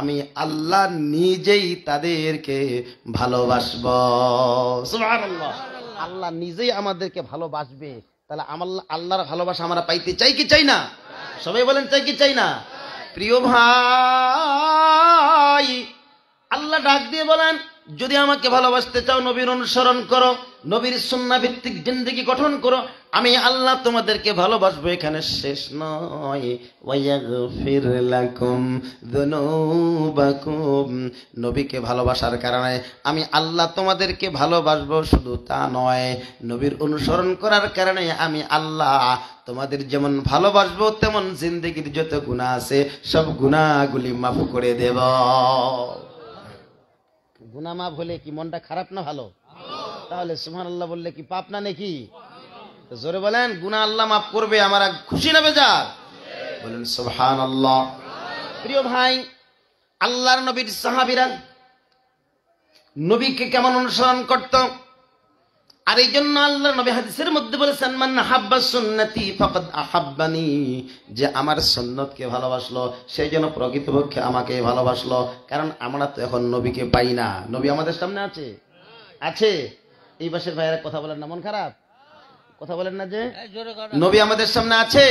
আমি আল্লাহ নিজেই তাদেরকে ভালোবাসবো। সুবহানাল্লাহ। আল্লাহ নিজেই আমাদেরকে ভালোবাসবে। তাহলে আল্লাহর ভালোবাসা আমরা পাইতে চাই কি চাই না? সবাই বলেন, চাই কি চাই না? প্রিয় ভাই, আল্লাহ ডাক দিয়ে বলেন, যদি আমাকে ভালোবাসতে চাও নবীর অনুসরণ করো, নবীর সুন্নাহ ভিত্তিক জিন্দেগি গঠন করো, আমি আল্লাহ তোমাদেরকে ভালোবাসবো। এখানে শেষ নয়, ওয়ায়াগফির লাকুম যুনুবাকুম। নবীকে ভালোবাসার কারণে আমি আল্লাহ তোমাদেরকে ভালোবাসবো, শুধু তা নয়, নবীর অনুসরণ করার কারণে আমি আল্লাহ তোমাদের যেমন ভালোবাসবো তেমন জিন্দেগির যত গুনাহ আছে সব গুনাহগুলি মাফ করে দেব। গুনাহ মাফ হলে কি মনটা খারাপ না ভালো? তাহলে সুবহানাল্লাহ বললে কি পাপ না নাকি? জোরে বলেন, গুনাহ আল্লাহ মাফ করবে, আমরা খুশি না বেজার? বলেন সুবহানাল্লাহ। প্রিয় ভাই, আল্লাহর নবীর সাহাবীরা নবীকে কেমন অনুসরণ করত, আর এই জন্য আল্লাহর নবী হাদিসের মধ্যে বলেছেন, মান হাব্বা সুন্নতি ফাকাদ আহাব্বানি, যে আমার সুন্নতকে ভালোবাসলো সেই জন্য প্রকৃতপক্ষে আমাকে ভালোবাসলো। কারণ আমরা তো এখন নবীকে পাই না। নবী আমাদের সামনে আছে, আছে। এই পাশের ভাইয়েরা কথা বলেন না, মন খারাপ? কথা বলেন না যে নবী আমাদের সামনে আছে?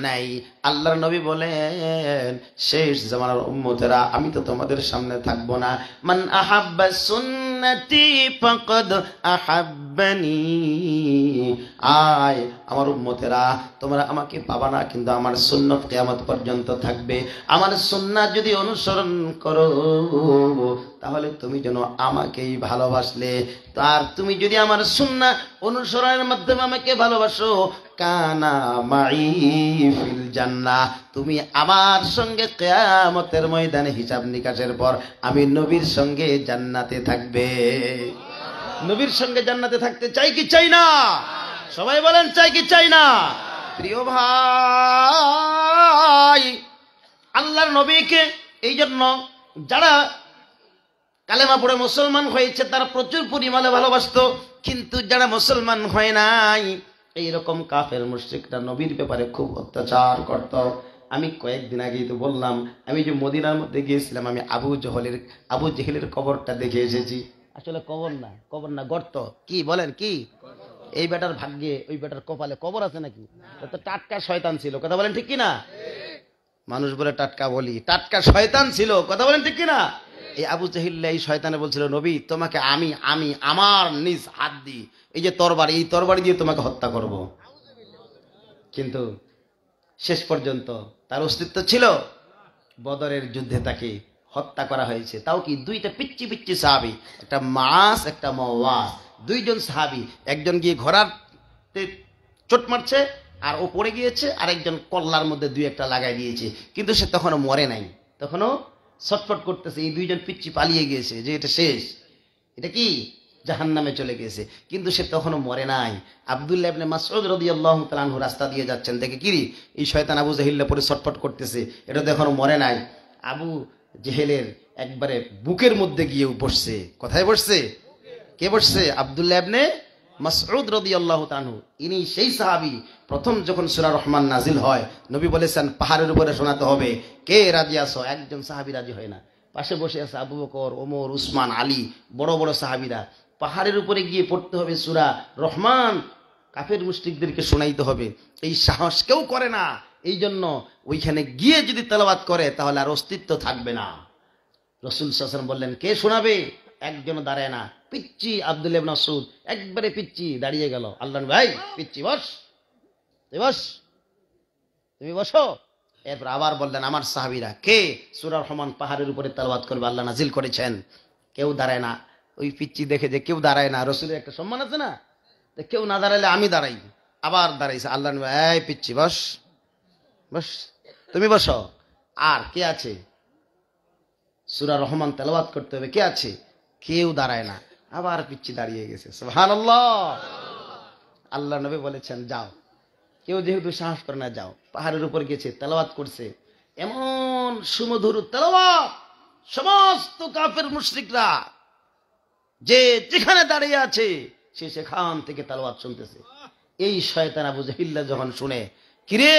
নাই। আল্লাহর নবী বলেন, শেষ জামানার উম্মতেরা আমি তো তোমাদের সামনে থাকবো না। মান আহাব্বা সুন্নতি ফাকাদ আহাব্বানি, আয় আমার উম্মতেরা তোমরা আমাকে পাবা না, কিন্তু আমার সুন্নাত কিয়ামত পর্যন্ত থাকবে। আমার সুন্নাত যদি অনুসরণ করো তাহলে তুমি যেন আমাকেই ভালোবাসলে। আর তুমি যদি আমার সুন্নাত অনুসরণের মাধ্যমে আমাকে ভালোবাসো, কানা মাই ফিল জান্নাহ, তুমি আমার সঙ্গে কিয়ামতের ময়দানে হিসাব নিকাশের পর আমি নবীর সঙ্গে জান্নাতে থাকবে। নবীর সঙ্গে জান্নাতে থাকতে চাই কি চাই না? সবাই বলেন চাই কি চাই না? প্রিয় ভাই, আল্লাহর নবীকে এই জন্য যারা কালেমা পড়ে মুসলমান হয়েছে তারা প্রচুর পরিমাণে ভালোবাসতো, কিন্তু যারা মুসলমান হয় নাই এইরকম কাফের মুশরিকরা নবীর ব্যাপারে খুব অত্যাচার করত। আমি কয়েকদিন আগেই তো বললাম, আমি যে মদিনার মধ্যে গিয়েছিলাম, আমি আবু জেহেলের কবরটা দেখে এসেছি। আসলে কবর না গর্ত। কি বলেন কি? এই বেটার ভাগ্যে, ওই বেটার কপালে কবর আছে নাকি? তো টাটকা শয়তান ছিল, কথা বলেন ঠিক কিনা? মানুষ বলে টাটকা বলি, টাটকা শয়তান ছিল, কথা বলেন ঠিক কিনা? এই আবু জেহেল এই শয়তানে বলছিল, নবী তোমাকে আমি আমার নিজ হাত দিয়ে এই যে তরবারি, এই তরবারি দিয়ে তোমাকে হত্যা করব। কিন্তু শেষ পর্যন্ত তার অস্তিত্ব ছিল। বদরের যুদ্ধে তাকে হত্যা করা হয়েছে। তাও কি দুইটা পিচ্চি পিচ্চি সাহাবী, একটা মাস একটা মওয়াস, দুইজন সাহাবী, একজন গিয়ে ঘোড়াতে চোট মারছে আর ও পড়ে গিয়েছে, আর একজন কল্লার মধ্যে দুই একটা লাগাই দিয়েছে, কিন্তু সে তখনও মরে নাই, তখনও ছটফট করতেছে। এই দুইজন পিচ্চি পালিয়ে গিয়েছে যে এটা শেষ, এটা কি জাহান্নামে চলে গেছে, কিন্তু সে তখনও মরে নাই। আব্দুল্লাহ ইবনে মাসউদ রাদিয়াল্লাহু তাআলা আনহু রাস্তা দিয়ে যাচ্ছেন, দেখে কি এই শয়তান আবু জেহেল পরে ছটফট করতেছে, এটা তো এখনো মরে নাই। আবু জেহেলের একবারে বুকের মধ্যে গিয়ে বসছে। কোথায় বসছে? কে বসছে? আব্দুল্লাহ ইবনে মাসউদ রাদিয়াল্লাহু তাআলা আনহু। ইনি সেই সাহাবী, প্রথম যখন সূরা রহমান নাজিল হয় নবী বলেছেন পাহাড়ের উপরে শোনাতে হবে। কে রাজি আছো? একজন সাহাবী রাজি হয় না। পাশে বসে আছে আবু বকর, ওমর, উসমান, আলী, বড় বড় সাহাবীরা। পাহাড়ের উপরে গিয়ে পড়তে হবে সূরা রহমান, কাফের মুশরিকদেরকে শোনাইতে হবে। এই সাহস কেউ করে না। এই জন্য ওইখানে গিয়ে যদি তেলাওয়াত করে তাহলে আর অস্তিত্ব থাকবে না। রাসূল সাল্লাল্লাহু আলাইহি ওয়াসাল্লাম বললেন, কে শোনাবে? একজন দাঁড়ায় না, পিচ্চি আব্দুল্লাহ ইবনে মাসউদ একবারে পিচ্চি দাঁড়িয়ে গেল। আল্লাহ ভাই পিচ্চি বস, তুমি বসো। এরপর আবার বললেন আমার সাহাবীরা, কে সূরা রহমান পাহাড়ের উপরে তেলাওয়াত করবে, আল্লাহ নাজিল করেছেন। কেউ দাঁড়ায় না। ওই পিচ্চি দেখে যে কেউ দাঁড়ায় না, রাসূলের একটা সম্মান আছে না, কেউ না দাঁড়াইলে আমি দাঁড়াই। আবার দাঁড়াইছে। আল্লাহ এই পিচ্চি বস, তুমি বসো। আর কে আছে? সূরা রহমান তেলাওয়াত করতে হবে, কে আছে? কেউ দাঁড়ায় না। আবার পিচ্চি দাঁড়িয়ে গেছে। সুবহানাল্লাহ। আল্লাহ নবী বলেছেন যাও। কেউ যেহেতু সাহস করে না, যাও। পাহাড়ের উপর গেছে, তেলাওয়াত করছে, এমন সুমধুর তেলাওয়াত, সমস্ত কাফের মুশরিকরা যে যেখানে দাঁড়িয়ে আছে সে সেখান থেকে তেলাওয়াত শুনতেছে। এই শয়তান আবু জেহেল যখন শুনে, কিরে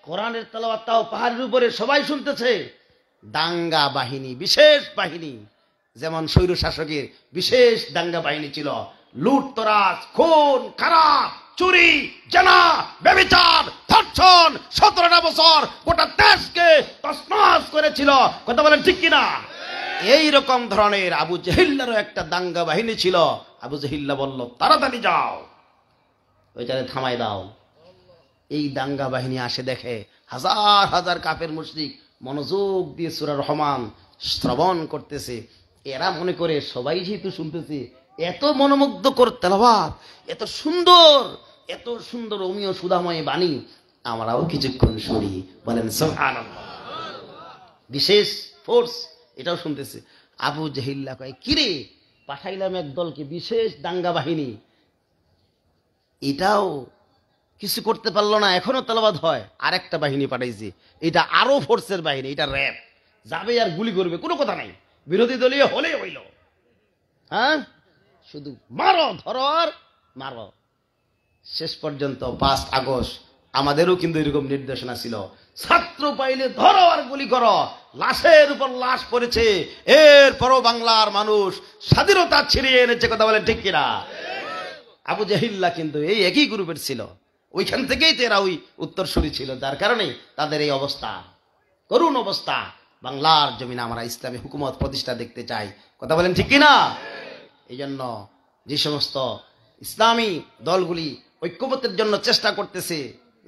কোরআনের তেলাওয়াত তাও পাহাড়ের উপরে সবাই শুনতেছে, দাঙ্গা বাহিনী, বিশেষ বাহিনী, যেমন স্বৈর শাসকের বিশেষ দাঙ্গা বাহিনী ছিল, লুটতরাজ, খুন খারাপ, চুরি, জানা, ব্যভিচার, ধর্ষণ, 17টা বছর গোটা দেশকে তছনছ করেছিল। কথা বলেন ঠিক কিনা? এই রকম ধরনের আবু জেহিল্লারও একটা দাঙ্গা বাহিনী ছিল। আবু জেহিল্লা বলল, তাড়াতাড়ি যাও, ওইটারে থামাই দাও। এই দাঙ্গা বাহিনী আসে, দেখে হাজার হাজার কাফের মুশরিক মনোযোগ দিয়ে সূরা রহমান শ্রবণ করতেছে। এরা মনে করে সবাই যেহেতু শুনতেছে, এত মনোমুগ্ধকর তেলাওয়াত, এত সুন্দর অমীয় সুধাময় বাণী, আমরাও কিছুক্ষণ শুনি। বলেন সুবহানাল্লাহ। বিশেষ ফোর্স এটাও শুনতেছে। আবু জেহিল্লা কয়, কিরে, পাঠাইলাম এক দলকে, বিশেষ দাঙ্গা বাহিনী, এটাও কিছু করতে পারলো না, এখনো তেলাওয়াত হয়। আরেকটা বাহিনী পাঠাইছি, এটা আরো ফোর্সের বাহিনী, এটা র‍্যাব, যাবে আর গুলি করবে, কোনো কথা নাই, বিরোধী দলীয় হলে হইল, হ্যাঁ, শুধু মারো, ধরো আর মারো। শেষ পর্যন্ত 5 আগস্ট আমাদেরও কিন্তু এরকম নির্দেশনা ছিল, ছাত্র পাইলে ধরো আর গুলি করো। লাশের উপর লাশ পড়েছে, এরপরও বাংলার মানুষ স্বাধীনতা ছিনিয়ে এনেছে। কথা বলেন ঠিক কিনা? আবু জেহিল্লা কিন্তু এই একই গ্রুপের ছিল, ওইখান থেকেই তেরা ওই উত্তরসূরি ছিল, যার কারণে তাদের এই অবস্থা, করুণ অবস্থা। বাংলার জমিনে আমরা ইসলামী হুকুমত প্রতিষ্ঠা দেখতে চাই। কথা বলেন ঠিক কিনা? এই জন্য যে সমস্ত ইসলামী দলগুলি ঐক্যবদ্ধের জন্য চেষ্টা করতেছে,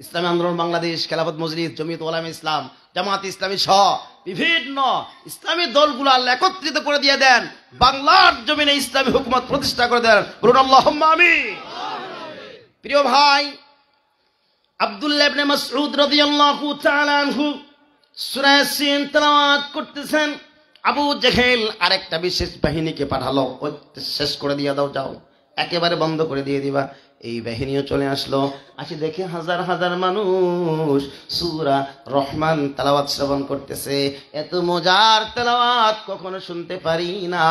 ইসলামী আন্দোলন বাংলাদেশ, খেলাফত মজলিস, জমিয়ত উলামায়ে ইসলাম, জামাত ইসলামী সহ বিভিন্ন ইসলামী দলগুলো আল্লাহ একত্রিত করে দিয়ে দেন, বাংলার জমিনে ইসলামী হুকুমত প্রতিষ্ঠা করে দেন। বলুন আল্লাহুম্মা আমিন। প্রিয় ভাই, আব্দুল্লাহ ইবনে মাসউদ রাদিয়াল্লাহু তাআলা আনহু সূরা ইয়াসিন তেলাওয়াত করতেছেন। আবু জেহেল আরেকটা বিশেষ বাহিনীকে পাঠালো, শেষ করে দিয়ে দাও, যাও, একেবারে বন্ধ করে দিয়ে দিবা। এই বাহিনীও চলে আসলো, আসি দেখে হাজার হাজার মানুষ সূরা রহমান তেলাওয়াত শ্রবণ করতেছে। এত মজার তেলাওয়াত কখনো শুনতে পারি না,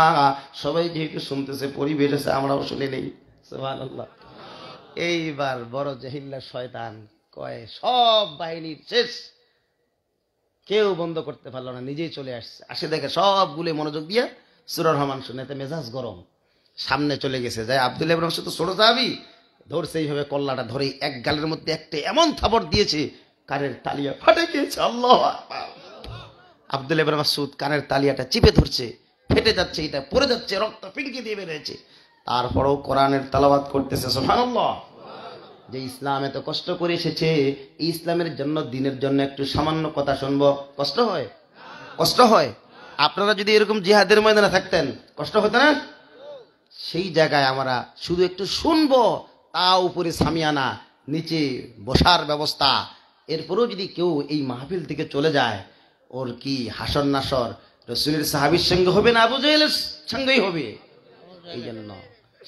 সবাই যেহেতু শুনতেছে, পরিবেশ আছে, আমরাও শুনে নেই। সুবহানাল্লাহ। এইবার বড় জেহিল্লা শয়তান কয়, সব বাহিনীর শেষ, কেউ বন্ধ করতে পারলো না, নিজেই চলে আসছে। আসে দেখে সবগুলো মনোযোগ দিয়ে সূরা রহমান শুনে, মেজাজ গরম, সামনে চলে গেছে। যায় আব্দুল্লাহ ইবনে মাসউদ তো ছোট সাহাবী, ধরছে এইভাবে, কল্লাটা ধরে এক গালের মধ্যে একটা এমন থাপড় দিয়েছে, কানের তালিয়া ফাটে গিয়েছে। আল্লাহু আকবার। আব্দুল্লাহ ইবনে মাসউদ কানের তালিয়াটা চিপে ধরছে, ফেটে যাচ্ছে, এটা পড়ে যাচ্ছে, রক্ত পিনকি দিয়ে বের হয়েছে। তারপরেও কোরআনের তেলাওয়াত করতেছে। সুবহানাল্লাহ। যে ইসলাম এত কষ্ট করে এসেছে, এই ইসলামের জন্য, দিনের জন্য একটু সামান্য কথা শুনবো, কষ্ট হয়? কষ্ট হয়। আপনারা যদি এরকম জিহাদের ময়দানে থাকতেন, কষ্ট হতো না? সেই জায়গায় আমরা শুধু একটু শুনবো, তা উপরে সামিয়ানা, নিচে বসার ব্যবস্থা, এরপরেও যদি কেউ এই মাহফিল থেকে চলে যায়, ওর কি হাসর নাসর রাসূলের সাহাবীর সঙ্গে হবে না আবু জেহেলের সঙ্গেই হবে? এই জন্য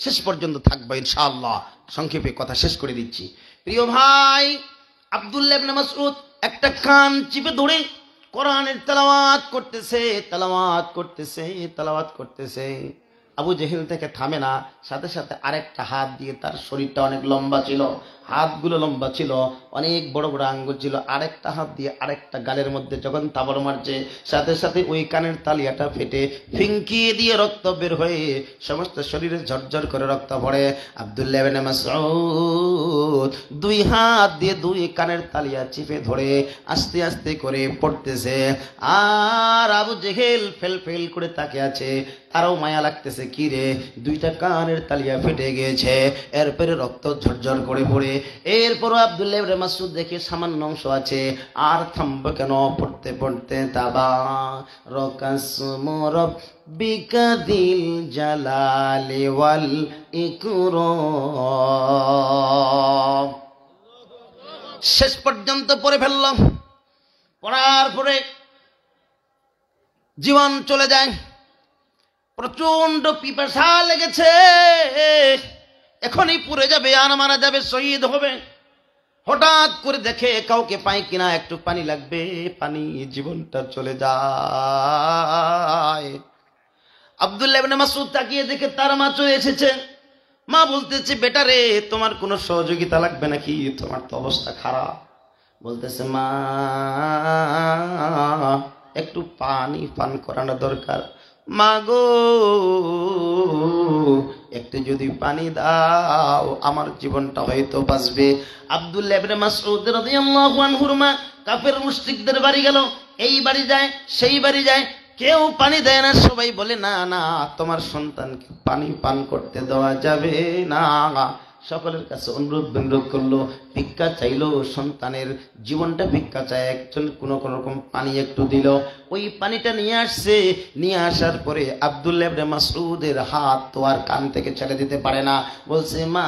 শেষ পর্যন্ত থাকবো ইনশাআল্লাহ। সংক্ষেপে কথা শেষ করে দিচ্ছি। প্রিয় ভাই, আব্দুল্লাহ ইবনে মাসউদ একটা কান চিপে ধরে কোরআনের তেলাওয়াত করতেছে। আবু জেহেল থেকে থামে না, সাথে সাথে আরেকটা হাত দিয়ে, তার শরীরটা অনেক লম্বা ছিল, হাতগুলো লম্বা ছিল, অনেক বড় বড় আঙ্গুল ছিল, আরেকটা হাত দিয়ে আরেকটা গালের মধ্যে যখন তাবড় মারছে, সাথে সাথে ওই কানের তালিয়াটা ফেটে ফিঙ্কিয়ে দিয়ে রক্ত বের হয়ে সমস্ত শরীরে ঝরঝর করে রক্ত পড়ে। আব্দুল্লাহ ইবনে মাসউদ 2 হাত দিয়ে 2 কানের তালিয়া চিপে ধরে আস্তে আস্তে করে পড়তেছে। আর আবু জেহেল ফেল করে তাকিয়ে আছে, তারও মায়া লাগতেছে, কি রে, 2টা কানের তালিয়া ফেটে গিয়েছে, এরপরে রক্ত ঝরঝর করে পড়ে। এরপর আব্দুল্লাহ ইবনে মাসউদ দেখে সামান্য অংশ আছে, আর থামবে কেন, পড়তে পড়তে তাবারাকাসমু রাব্বিকা যিল জালালি ওয়াল ইকরাম শেষ পর্যন্ত পড়ে ফেললাম। পড়ার পরে জীবন চলে যায়, প্রচন্ড পিপাসা লেগেছে, এখনই পুড়ে যাবে আর মারা যাবে, শহীদ হবে। হঠাৎ করে দেখে কাউকে পায় কিনা, একটু পানি লাগবে, পানি, জীবনটা চলে যায়। আব্দুল্লাহ ইবনে মাসউদ তাকিয়ে দেখে তার মা চলে এসেছে। মা বলতেছে, বেটা রে, তোমার কোনো সহযোগিতা লাগবে নাকি, তোমার তো অবস্থা খারাপ। বলতেছে, মা, একটু পানি পান করানো দরকার। মা গো, একটু যদি পানি দাও, আমার জীবনটা হয়তো বাঁচবে। আব্দুল্লাহ ইবনে মাসউদ রাদিয়াল্লাহু আনহুর মা কাফের মুশরিকদের বাড়ি গেল, এই বাড়ি যায়, সেই বাড়ি যায়, কেউ পানি দেয় না, সবাই বলে না না তোমার সন্তানকে পানি পান করতে দেওয়া যাবে না। সকলের কাছে অনুরোধ বিনোদ করলো, ভিক্ষা চাইলো, সন্তানের জীবনটা ভিক্ষা চায়, একজন কোনো রকম পানি একটু দিল, ওই পানিটা নিয়ে আসছে। নিয়ে আসার পরে আব্দুল্লাহ ইবনে মাসউদের হাত তো আর কান থেকে ছেড়ে দিতে পারে না, বলছে মা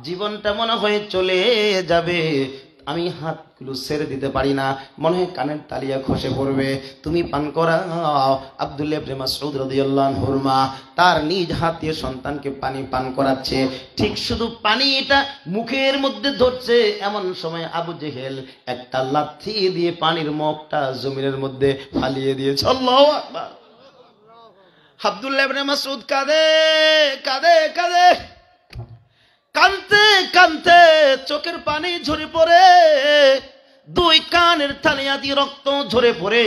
জীবনটা মনে হয় চলে যাবে, আমি হাতগুলো ছেড়ে দিতে পারি না, মনে হয় কানের তালিয়া খসে পড়বে, তুমি পান করাও। আব্দুল্লাহ ইবনে মাসউদ রাদিয়াল্লাহু আনহুর মা তার নিজ হাত দিয়ে সন্তানকে পানি পান করাচ্ছে। ঠিক শুধু পানিটা মুখের মধ্যে ধরছে, এমন সময় আবু জেহেল একটা লাথি দিয়ে পানির মুখটা জমিনের মধ্যে ফালিয়ে দিয়েছে। আল্লাহু আকবার। আব্দুল্লাহ ইবনে মাসউদ কাঁদে কাঁদে কাঁদে, কানতে কানতে চোখের পানি ঝরে পড়ে, দুই কানের তালিয়া দিয়ে রক্ত ঝরে পড়ে।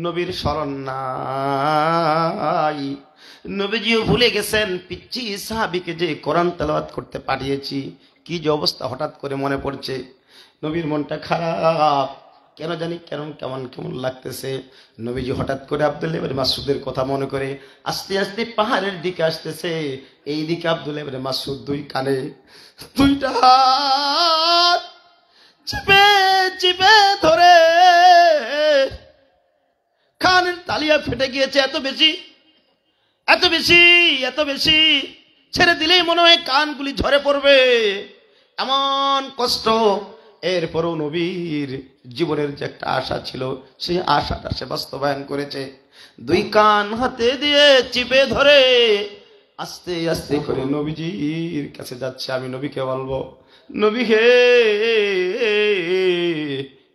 নবীর স্মরণ নাই, নবীজিও ভুলে গেছেন পিচ্চি সাহাবীকে যে কোরআন তেলাওয়াত করতে পাঠিয়েছি। কি যে অবস্থা হঠাৎ করে মনে পড়ছে, নবীর মনটা খারাপ, কেন জানি কেমন কেমন কেমন লাগতেছে। নবীজি হঠাৎ করে আব্দুল্লাহ ইবনে মাসউদের কথা মনে করে আস্তে আস্তে পাহাড়ের দিকে আসতেছে। এই দিকে আব্দুল্লাহ ইবনে মাসউদ দুই কানে দুইটা হাত চিপে চিপে ধরে, কানের তালিয়া ফেটে গিয়েছে, এত বেশি এত বেশি এত বেশি, ছেড়ে দিলেই মনে হয় কানগুলি ঝরে পড়বে, এমন কষ্ট। এরপরও নবীর জীবনের যে একটা আশা ছিল, সেই আশাটা সে বাস্তবায়ন করেছে। দুই কান হাতে দিয়ে চিপে ধরে আস্তে আস্তে করে নবীজির কাছে যাচ্ছে। আমি নবীকে বলবো, নবী হে,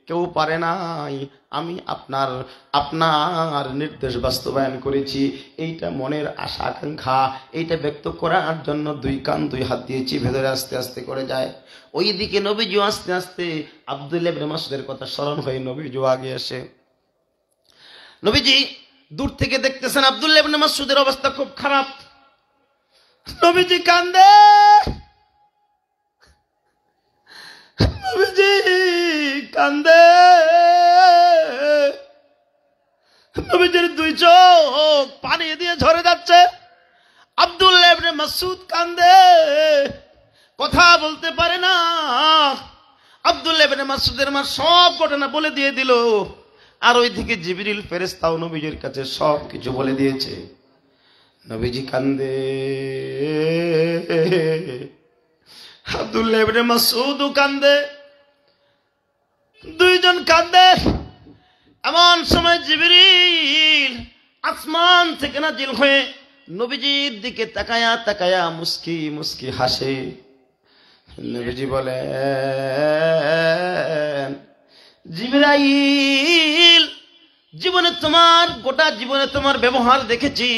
কেউ পারে নাই, আমি আপনার নির্দেশ বাস্তবায়ন করেছি। এইটা মনের আশা আকাঙ্ক্ষা, এইটা ব্যক্ত করার জন্য দুই কান দুই হাত দিয়ে চিপে ধরে আস্তে আস্তে করে যায়। ওই দিকে নবীজিও আস্তে আস্তে আব্দুল্লাহ ইবনে মাসউদের কথা স্মরণ হয়ে নবীজিও আগে আসে। নবীজি দূর থেকে দেখতেছেন আব্দুল্লাহ ইবনে মাসউদের অবস্থা খুব খারাপ। নবীজি কান্দে, নবীজি কান্দে, নবীজির দুই চোখ পানি দিয়ে ঝরে যাচ্ছে। আব্দুল্লাহ ইবনে মাসউদ কান্দে, কথা বলতে পারে না। আব্দুল্লাহ ইবনে মাসউদের মা সব ঘটনা বলে দিয়ে দিল, আর ওইদিকে জিবরিল ফেরেশতাও নবীজির কাছে সব কিছু বলে দিয়েছে। নবীজি কান্দে, আব্দুল্লাহ ইবনে মাসউদও কান্দে, দুইজন কান্দে। এমন সময় জিবরিল আসমান থেকে নাজিল হয়ে নবীজির দিকে তাকায়া তাকায়া মুস্কি মুস্কি হাসে। নবীজি বলেন, জিবরাইল, জীবনে তোমার গোটা জীবনে তোমার ব্যবহার দেখেছি,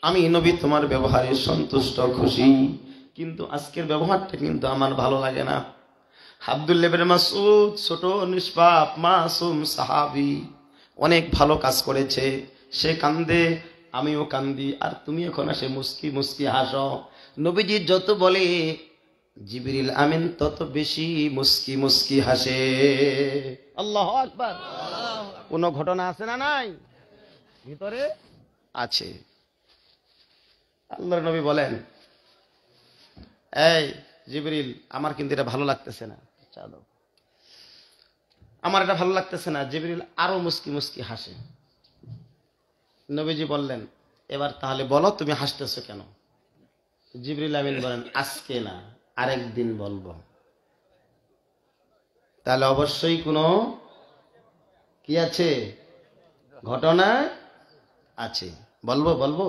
আমি নবী তোমার ব্যবহারে সন্তুষ্ট খুশি, কিন্তু আজকের ব্যবহারটা কিন্তু আমার ভালো লাগে না। আব্দুল্লাহ ইবনে মাসউদ ছোট নিষ্পাপ মাসুম সাহাবী, অনেক ভালো কাজ করেছে, সে কান্দে, আমিও কান্দি, আর তুমি এখন আসে মুস্কি মুস্কি হাসো। নবীজি যত বলে জিবরিল আমিন তত বেশি মুস্কি মুস্কি হাসে। আল্লাহু আকবার। কোন ঘটনা আছে না নাই? ভিতরে আছে। আল্লাহর নবী বলেন, এই জিবরিল, আমার কিন্তু এটা ভালো লাগতেছে না, চলো, আমার এটা ভালো লাগতেছে না। জিবরিল আরো মুস্কি মুস্কি হাসে। নবীজি বললেন, এবার তাহলে বলো তুমি হাসতেছো কেন? জিবরিল আমিন বলেন, আজকে না, আরেকদিন বলবো। তাহলে অবশ্যই কোনো কি আছে, ঘটনা আছে। বলবো বলবো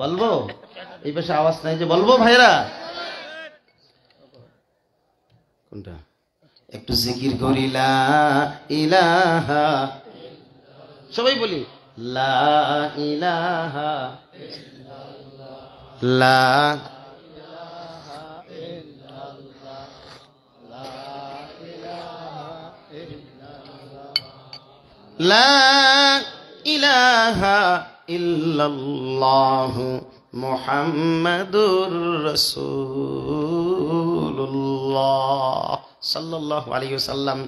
বলবো, এই পাশে আওয়াজ নাই যে বলবো ভাইরা? কোনটা? একটু জিকির করি লা ইলাহা, সবাই বলি লা ইলাহা লা লা ইলাহা ইল্লাল্লাহু মুহাম্মাদুর রাসূলুল্লাহ। রাসূলুল্লাহ সাল্লাল্লাহু আলাইহি ওয়াসাল্লাম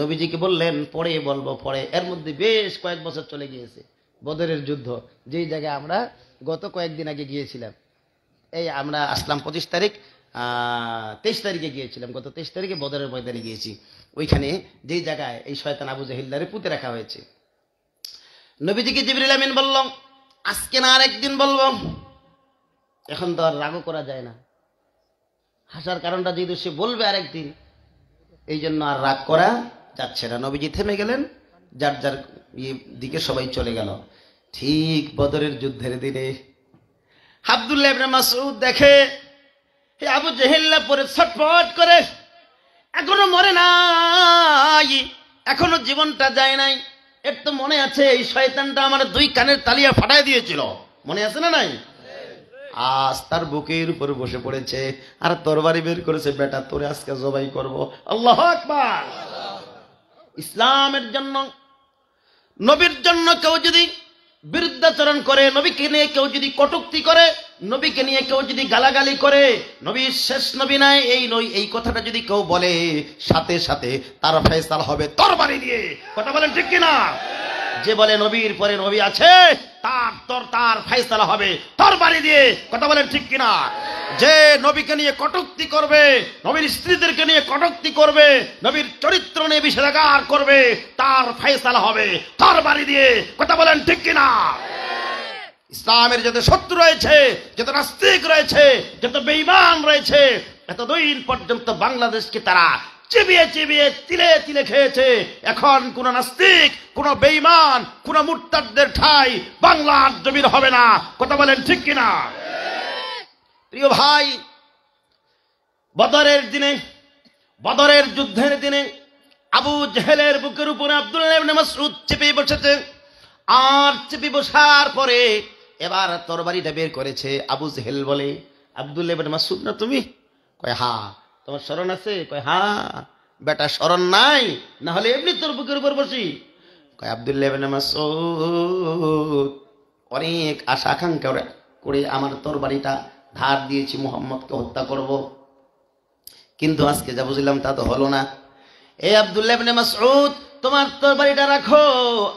নবীজিকে বললেন পরে বলবো পরে। এর মধ্যে বেশ কয়েক বছর চলে গিয়েছে। বদরের যুদ্ধ যেই জায়গায় আমরা গত কয়েকদিন আগে গিয়েছিলাম, এই আমরা আসলাম 25 তারিখ, 23 তারিখে গিয়েছিলাম, গত 23 তারিখে বদরের ময়দানে গিয়েছি। ওইখানে যেই জায়গায় এই শয়তান আবু জাহিলরে পুঁতে রাখা হয়েছে, নবীজিকে জিবরিল আমিন বলল আজকে না আরেকদিন বলবো। এখন তো আর রাগও করা যায় না, হাসার কারণটা যেহেতু সে বলবে আরেকদিন, এই জন্য আর রাগ করা যাচ্ছে না। নবীজি থেমে গেলেন, যার যার দিকে সবাই চলে গেল। ঠিক বদরের যুদ্ধের দিনে আব্দুল্লাহ ইবনে মাসউদ দেখে আবু জেহেল পরে ছটফট করে, এখনো মরে নাই, এখনো জীবনটা যায় নাই। এর তো মনে আছে এই শয়তানটা আমার 2 কানের তালিয়া ফাটাই দিয়েছিল, মনে আছে না নাই? আজ তার বুকের উপর বসে পড়েছে আর তরবারি বের করেছে, বেটা তোরে আজকে জবাই করব। আল্লাহু আকবার। ইসলামের জন্য, নবীর জন্য কেউ যদি বিরুদ্ধাচরণ করে, নবীকে নিয়ে কেউ যদি কটূক্তি করে, নবীকে নিয়ে কেউ যদি গালাগালি করে, নবী শেষ নবী নাই এই কথাটা যদি কেউ বলে, সাথে সাথে তার ফয়সালা হবে তরবারি দিয়ে। কথা বলেন ঠিক কিনা? যে বলে নবীর পরে নবী আছে, তার ফয়সালা হবে তরবারি দিয়ে। কথা বলেন ঠিক কিনা? যে নবীকে নিয়ে কটূক্তি করবে, নবীর স্ত্রীদেরকে নিয়ে কটূক্তি করবে, নবীর চরিত্র নিয়ে বিষেধাগার করবে, তার ফয়সালা হবে তরবারি দিয়ে। কথা বলেন ঠিক কিনা? ইসলামের যত শত্রু রয়েছে, যত নাস্তিক রয়েছে, যত বেঈমান রয়েছে, এতদিন পর্যন্ত বাংলাদেশকে তারা চিবিয়ে চিবিয়ে তিলে তিলে খেয়েছে। এখন কোন নাস্তিক, কোন বেঈমান, কোন মুরতাদদের ঠাঁই বাংলার জমির হবে না। কথা বলেন ঠিক কিনা? প্রিয় ভাই, বদরের দিনে, বদরের যুদ্ধের দিনে আবু জেহেলের বুকের উপরে আব্দুল্লাহ ইবনে মাসউদ চেপে বসেছে। আর চেপে বসার পরে এবার তরবারিটা বের করেছে। আবু জেহেল বলে, আব্দুল্লাহ ইবনে মাসউদ না তুমি? কয় হ্যাঁ। তোমার স্মরণ আছে? কয় হ্যাঁ। বেটা স্মরণ নাই, না হলে এমনি তোর বুকের উপর বসি। কয় আব্দুল্লাহ ইবনে মাসউদ, অনেক আশা আকাঙ্ক্ষা করে আমার তরবারিটা ধার দিয়েছি মুহাম্মদকে হত্যা করব, কিন্তু আজকে যা বুঝলাম তা তো হলো না। এই আব্দুল্লাহ ইবনে মাসউদ, তোমার তরবারিটা রাখো,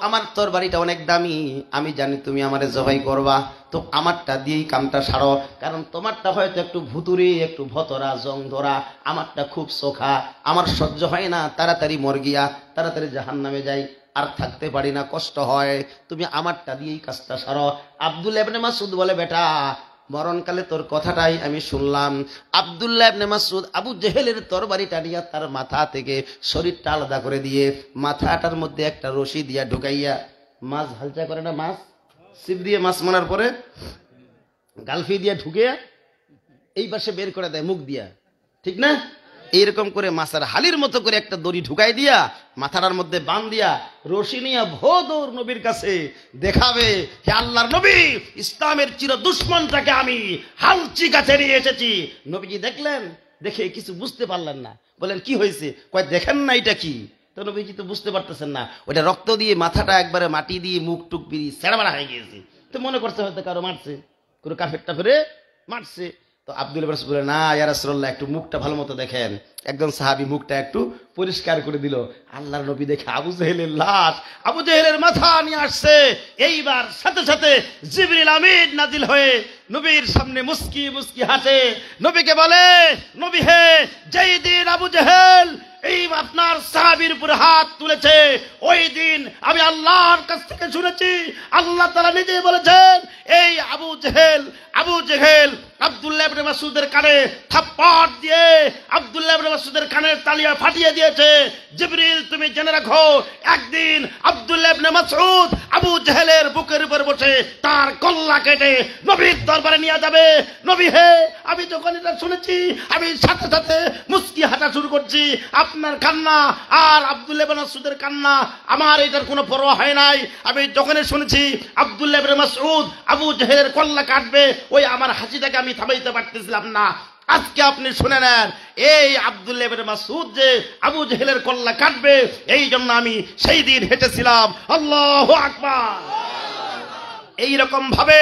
আমার তরবারিটা অনেক দামি, আমি জানি তুমি আমারে জবাই করবা, তো আমারটা দিয়েই কামটা সারো। কারণ তোমারটা হয়তো একটু ভুতুরে, একটু ভতরা, জং ধরা, আমারটা খুব চোখা, আমার সহ্য হয় না, তাড়াতাড়ি মর গিয়া, তাড়াতাড়ি জাহান্নামে যাই, আর থাকতে পারি না, কষ্ট হয়, তুমি আমারটা দিয়েই কাজটা সারো। আব্দুল্লাহ ইবনে মাসউদ বলে, বেটা মরণকালে তোর কথাটাই আমি শুনলাম। আব্দুল্লাহ ইবনে মাসউদ আবু জেহেলের তরবারিটা নিয়ে তার মাথা থেকে শরীরটা আলাদা করে দিয়ে, মাথাটার মধ্যে একটা রশি দিয়া ঢুকাইয়া, মাছ হালচা করে না, মাছ ছিপ দিয়ে মাছ মারার পরে গালফি দিয়ে ঢুকে এই পাশে বের করে দেয় মুখ দিয়া, ঠিক না? এইরকম করে মাছের হালির মতো করে একটা দড়ি ঢুকাই দিয়া, মাথাটার মধ্যে বান দিয়া, রশি নিয়ে ভোদর নবীর কাছে দেখাবে, হে আল্লাহর নবী, ইসলামের চির দুশ্মনটাকে আমি হালচি কাছে নিয়ে এসেছি। নবীজি দেখলেন, দেখে কিছু বুঝতে পারলেন না, বলেন কি হয়েছে? কয় দেখেন না এটা কি? তো নবীজি তো বুঝতে পারতেছেন না, ওটা রক্ত দিয়ে মাথাটা একবারে মাটি দিয়ে মুখ টুক বিড়ি সেড়াবাড়া হয়ে গিয়েছে। তো মনে করছে হয়তো কারো মারছে, কোনো কাফের টাফেরে মারছে। তো আব্দুল্লাহ ইবনে মাসউদ বলে, না ইয়া রাসূলুল্লাহ, একটু মুখটা ভালো মতো দেখেন। একজন সাহাবী মুখটা একটু পরিষ্কার করে দিল। আল্লাহর নবী দেখে আবু জেহেলের লাশ, আবু জেহেলের মাথা নিয়ে আসছে। এইবার সাথে সাথে জিবরিল আমিন নাজিল হয়ে নবীর সামনে মুস্কি মুস্কি হাসে, নবীকে বলে, নবী হে, যেই দিন আবু জেহেল এই আপনার সাহাবীর উপরে হাত তুলেছে, ওই দিন আমি আল্লাহর কাছ থেকে শুনেছি, আল্লাহ তাআলা নিজেই বলেছেন, এই আবু জেহেল আব্দুল্লাহ ইবনে মাসউদের কানে থাপ্পড় দিয়ে আব্দুল্লাহ ইবনে মাসউদের কানের তালিয়া ফাটিয়ে দিয়েছে। জিবরিল তুমি জেনে রাখো, একদিন আব্দুল্লাহ ইবনে মাসউদ আবু জেহেলের বুকের উপর বসে তার কল্লা কেটে নবীর দরবারে নিয়ে যাবে। নবী হে, আমি যখন এটা শুনেছি, আমি সাথে সাথে মুস্কি হাঁটা শুরু করছি। আপনার কান্না আর আব্দুল্লাহ ইবনে মাসউদের কান্না, আমার এটার কোনো পরোয়া হয় নাই। আমি যখনই শুনেছি আব্দুল্লাহ ইবনে মাসউদ আবু জেহেলের কল্লা কাটবে, ওই আমার হাসিটাকে আমি থামাইতে পারতেছিলাম না। আজকে আপনি শুনে নেন, এই আব্দুল্লাহ ইবনে মাসউদ যে আবু জেহেলের কল্লা কাটবে, এই জন্য আমি সেই দিন হেঁটেছিলাম। আল্লাহু আকবার। এইরকম ভাবে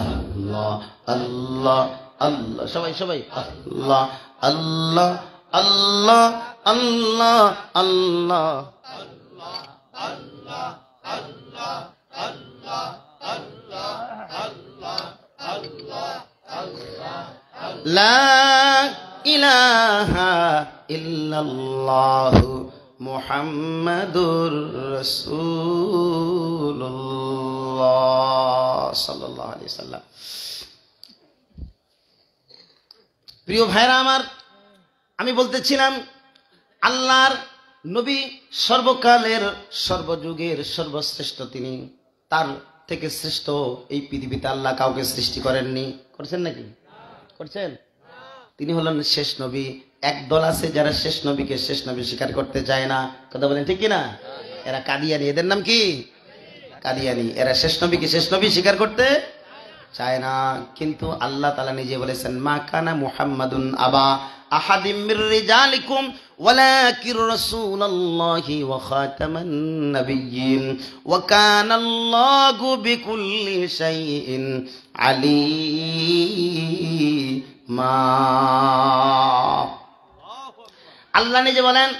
আল্লাহ আল্লাহ আল্লাহ, সবাই সবাই আল্লাহ আল্লাহ আল্লাহ আল্লাহ আল্লাহ। লা ইলাহা ইল্লাল্লাহু মুহাম্মাদুর রাসূলুল্লাহ সাল্লাল্লাহু আলাইহি ওয়াসাল্লাম। প্রিয় ভাইরা আমার, আমি বলতেছিলাম আল্লাহর নবী সর্বকালের সর্বযুগের সর্বশ্রেষ্ঠ তিনি। তার থেকে শ্রেষ্ঠ এই পৃথিবীতে আল্লাহ কাউকে সৃষ্টি করেননি। করছেন নাকি? করছেন? তিনি হলেন শেষ নবী। একদল আছে যারা শেষ নবীকে শেষ নবী স্বীকার করতে চায় না। কথা বলেন ঠিক কিনা? এরা কাদিয়ানি। এদের নাম কি? কাদিয়ানি। এরা শেষ নবীকে শেষ নবী স্বীকার করতে চায় না। কিন্তু আল্লাহ তাআলা নিজে বলেছেন, মা কানা মুহাম্মাদুন আবা আহাদিম মির রিজালিকুম ওয়ালাকির রাসূলুল্লাহি ওয়া খাতামান নাবিয়্যিন ওয়া কানাল্লাহু বিকুল্লি শাইইন আলীমা। আল্লাহ নিজে বলেন,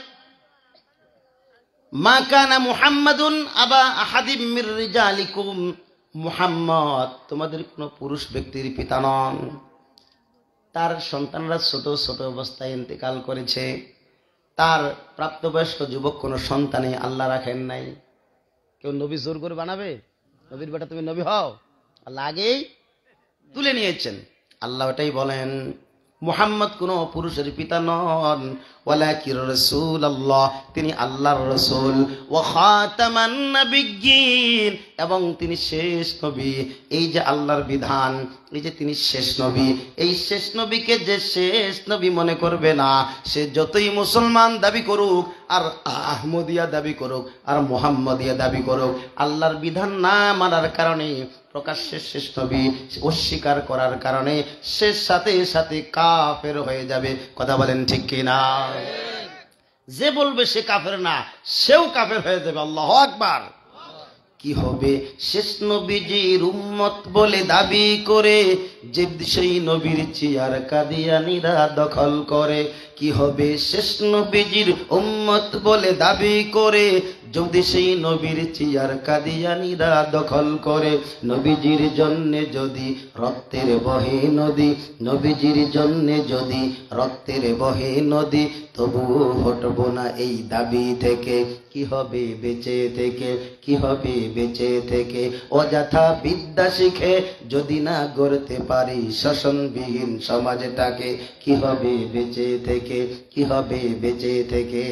মা কানা মুহাম্মাদুন আবা আহাদিম মির রিজালিকুম, মুহাম্মদ তোমাদের কোন পুরুষ ব্যক্তির পিতা নন। তার সন্তানরা ছোট ছোট অবস্থায় ইন্তেকাল করেছে। তার প্রাপ্তবয়স্ক যুবক কোন সন্তানে আল্লাহ রাখেন নাই। কেউ নবী জোর করে বানাবে? নবীর বেটা তুমি নবী হও? আল্লাহ আগেই তুলে নিয়েছেন। আল্লাহ ওটাই বলেন, মুহাম্মদ কোন পুরুষের পিতা নন, ওয়ালাকির রাসূলুল্লাহ তিনি আল্লাহর রাসূল, ওয়া খাতামান নাবিয়্যিন এবং তিনি শেষ নবী। এই যে আল্লাহর বিধান, এই যে তিনি শেষ নবী, এই শেষ নবীকে যে শেষ নবী মনে করবে না, সে যতই মুসলমান দাবি করুক, আর আহমদিয়া দাবি করুক, আর মুহাম্মদিয়া দাবি করুক, আল্লাহর বিধান না মানার কারণে, প্রকাশ্যে শেষ নবী অস্বীকার করার কারণে সে সাথে সাথে কাফের হয়ে যাবে। কথা বলেন ঠিক কিনা? যে বলবে সে কাফের না, সেও কাফের হয়ে যাবে। আল্লাহু আকবার। কি হবে? শেষ নবীজির উম্মত বলে দাবি করে যে সেই নবীর চেয়ার কাদিয়ানীরা দখল করে। কি হবে? শেষ নবীজির উম্মত বলে দাবি করে যদি সেই নবীর চেয়ার কাদিয়ানীরা দখল করে। নবীজির জন্যে যদি রক্তের বহে নদী, নবীজির জন্যে যদি রক্তের বহে নদী, তবুও হটব না এই দাবি থেকে। কি হবে বেঁচে থেকে? কি হবে বেঁচে থেকে? অযথা বিদ্যা শিখে যদি না গড়তে পারি শাসনবিহীন সমাজটাকে, কি হবে বেঁচে থেকে? কি হবে বেঁচে থেকে?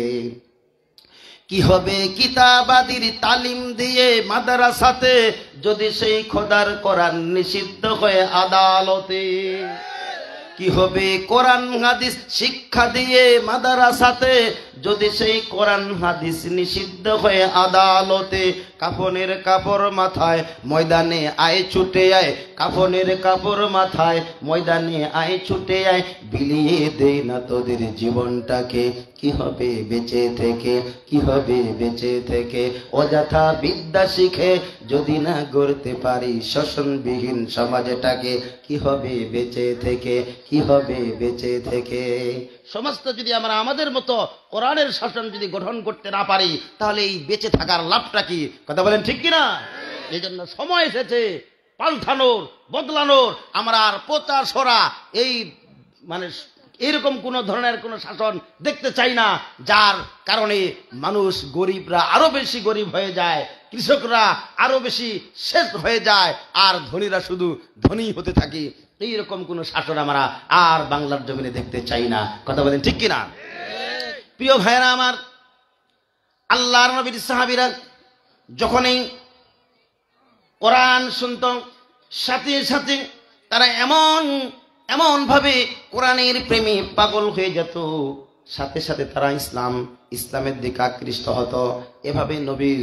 কি হবে কিতাবাদির তালিম দিয়ে মাদ্রাসাতে যদি সেই খোদার কোরআন নিষিদ্ধ হয়ে আদালতে? কি হবে কোরআন হাদিস শিক্ষা দিয়ে মাদ্রাসাতে যদি সেই কোরআন হাদিস নিষিদ্ধ হয়ে আদালতে? কাফনের কাপড় মাথায় ময়দানে আয় ছুটে আয়, কাফনের কাপড় মাথায় ময়দানে আয় ছুটে আয়, বিলিয়ে দে না তোদের জীবনটাকে। কি হবে বেঁচে থেকে? কি হবে বেঁচে থেকে? অযথা বিদ্যা শিখে যদি না গড়তে পারি শোষণবিহীন সমাজটাকে, কি হবে বেঁচে থেকে? কি হবে বেঁচে থেকে? সমস্ত যদি আমরা আমাদের মতো কোরআনের শাসন যদি গঠন করতে না পারি, তাহলে এই বেঁচে থাকার লাভটা কি? কথা বলেন ঠিক কিনা? এই জন্য সময় এসেছে পাল্টানোর, বদলানোর। আমরা আর প্রচার সরা এই মানে এরকম কোন ধরনের কোন শাসন দেখতে চাই না, যার কারণে মানুষ গরিবরা আরো বেশি গরিব হয়ে যায়, কৃষকরা আরো বেশি শেষ হয়ে যায়, আর ধনীরা শুধু ধনী হতে থাকে। এইরকম কোন শাসন আমরা আর বাংলার জমিনে দেখতে চাই না। কথা বলেন ঠিক কিনা? প্রিয় ভাইরা আমার, আল্লাহর নবীর সাহাবীরা যখনই কোরআন শুনত, সাথে সাথে তারা এমন ভাবে কোরআনের প্রেমে পাগল হয়ে যেত, সাথে সাথে তারা ইসলামের দিকে আকৃষ্ট হতো। এভাবে নবীর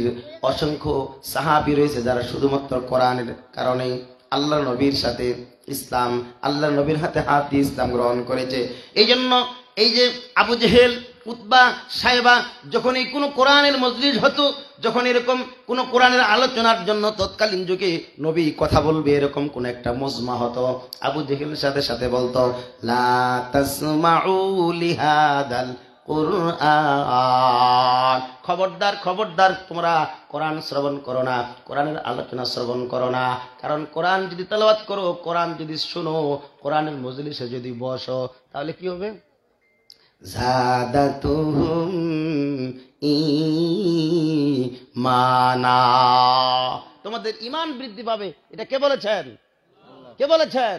অসংখ্য সাহাবী রয়েছে যারা শুধুমাত্র কোরআনের কারণে আল্লাহ নবীর সাথে ইসলাম, আল্লাহ নবীর হাতে হাত দিয়ে ইসলাম গ্রহণ করেছে। এই জন্য এই যে আবু জেহেল উতবা সাহেবা যখন এই কোনো কোরআনের মজলিস হতো, যখন এরকম কোন কোরআনের আলোচনার জন্য তৎকালীন যুগে নবী কথা বলবে এরকম কোন একটা মজমা হতো, আবু জেহেলের সাথে সাথে বলতো লা তাসমাউ লিহাদাল কুরআন, খবরদার খবরদার তোমরা কোরআন শ্রবণ করো না, কোরআনের আলোচনা শ্রবণ করো না। কারণ কোরআন যদি তেলাওয়াত করো, কোরআন যদি শুনো, কোরআনের মজলিসে যদি বসো, তাহলে কি হবে? জাদাতুহুম ঈমানা, তোমাদের ঈমান বৃদ্ধি পাবে। এটা কে বলেছেন? কে বলেছেন?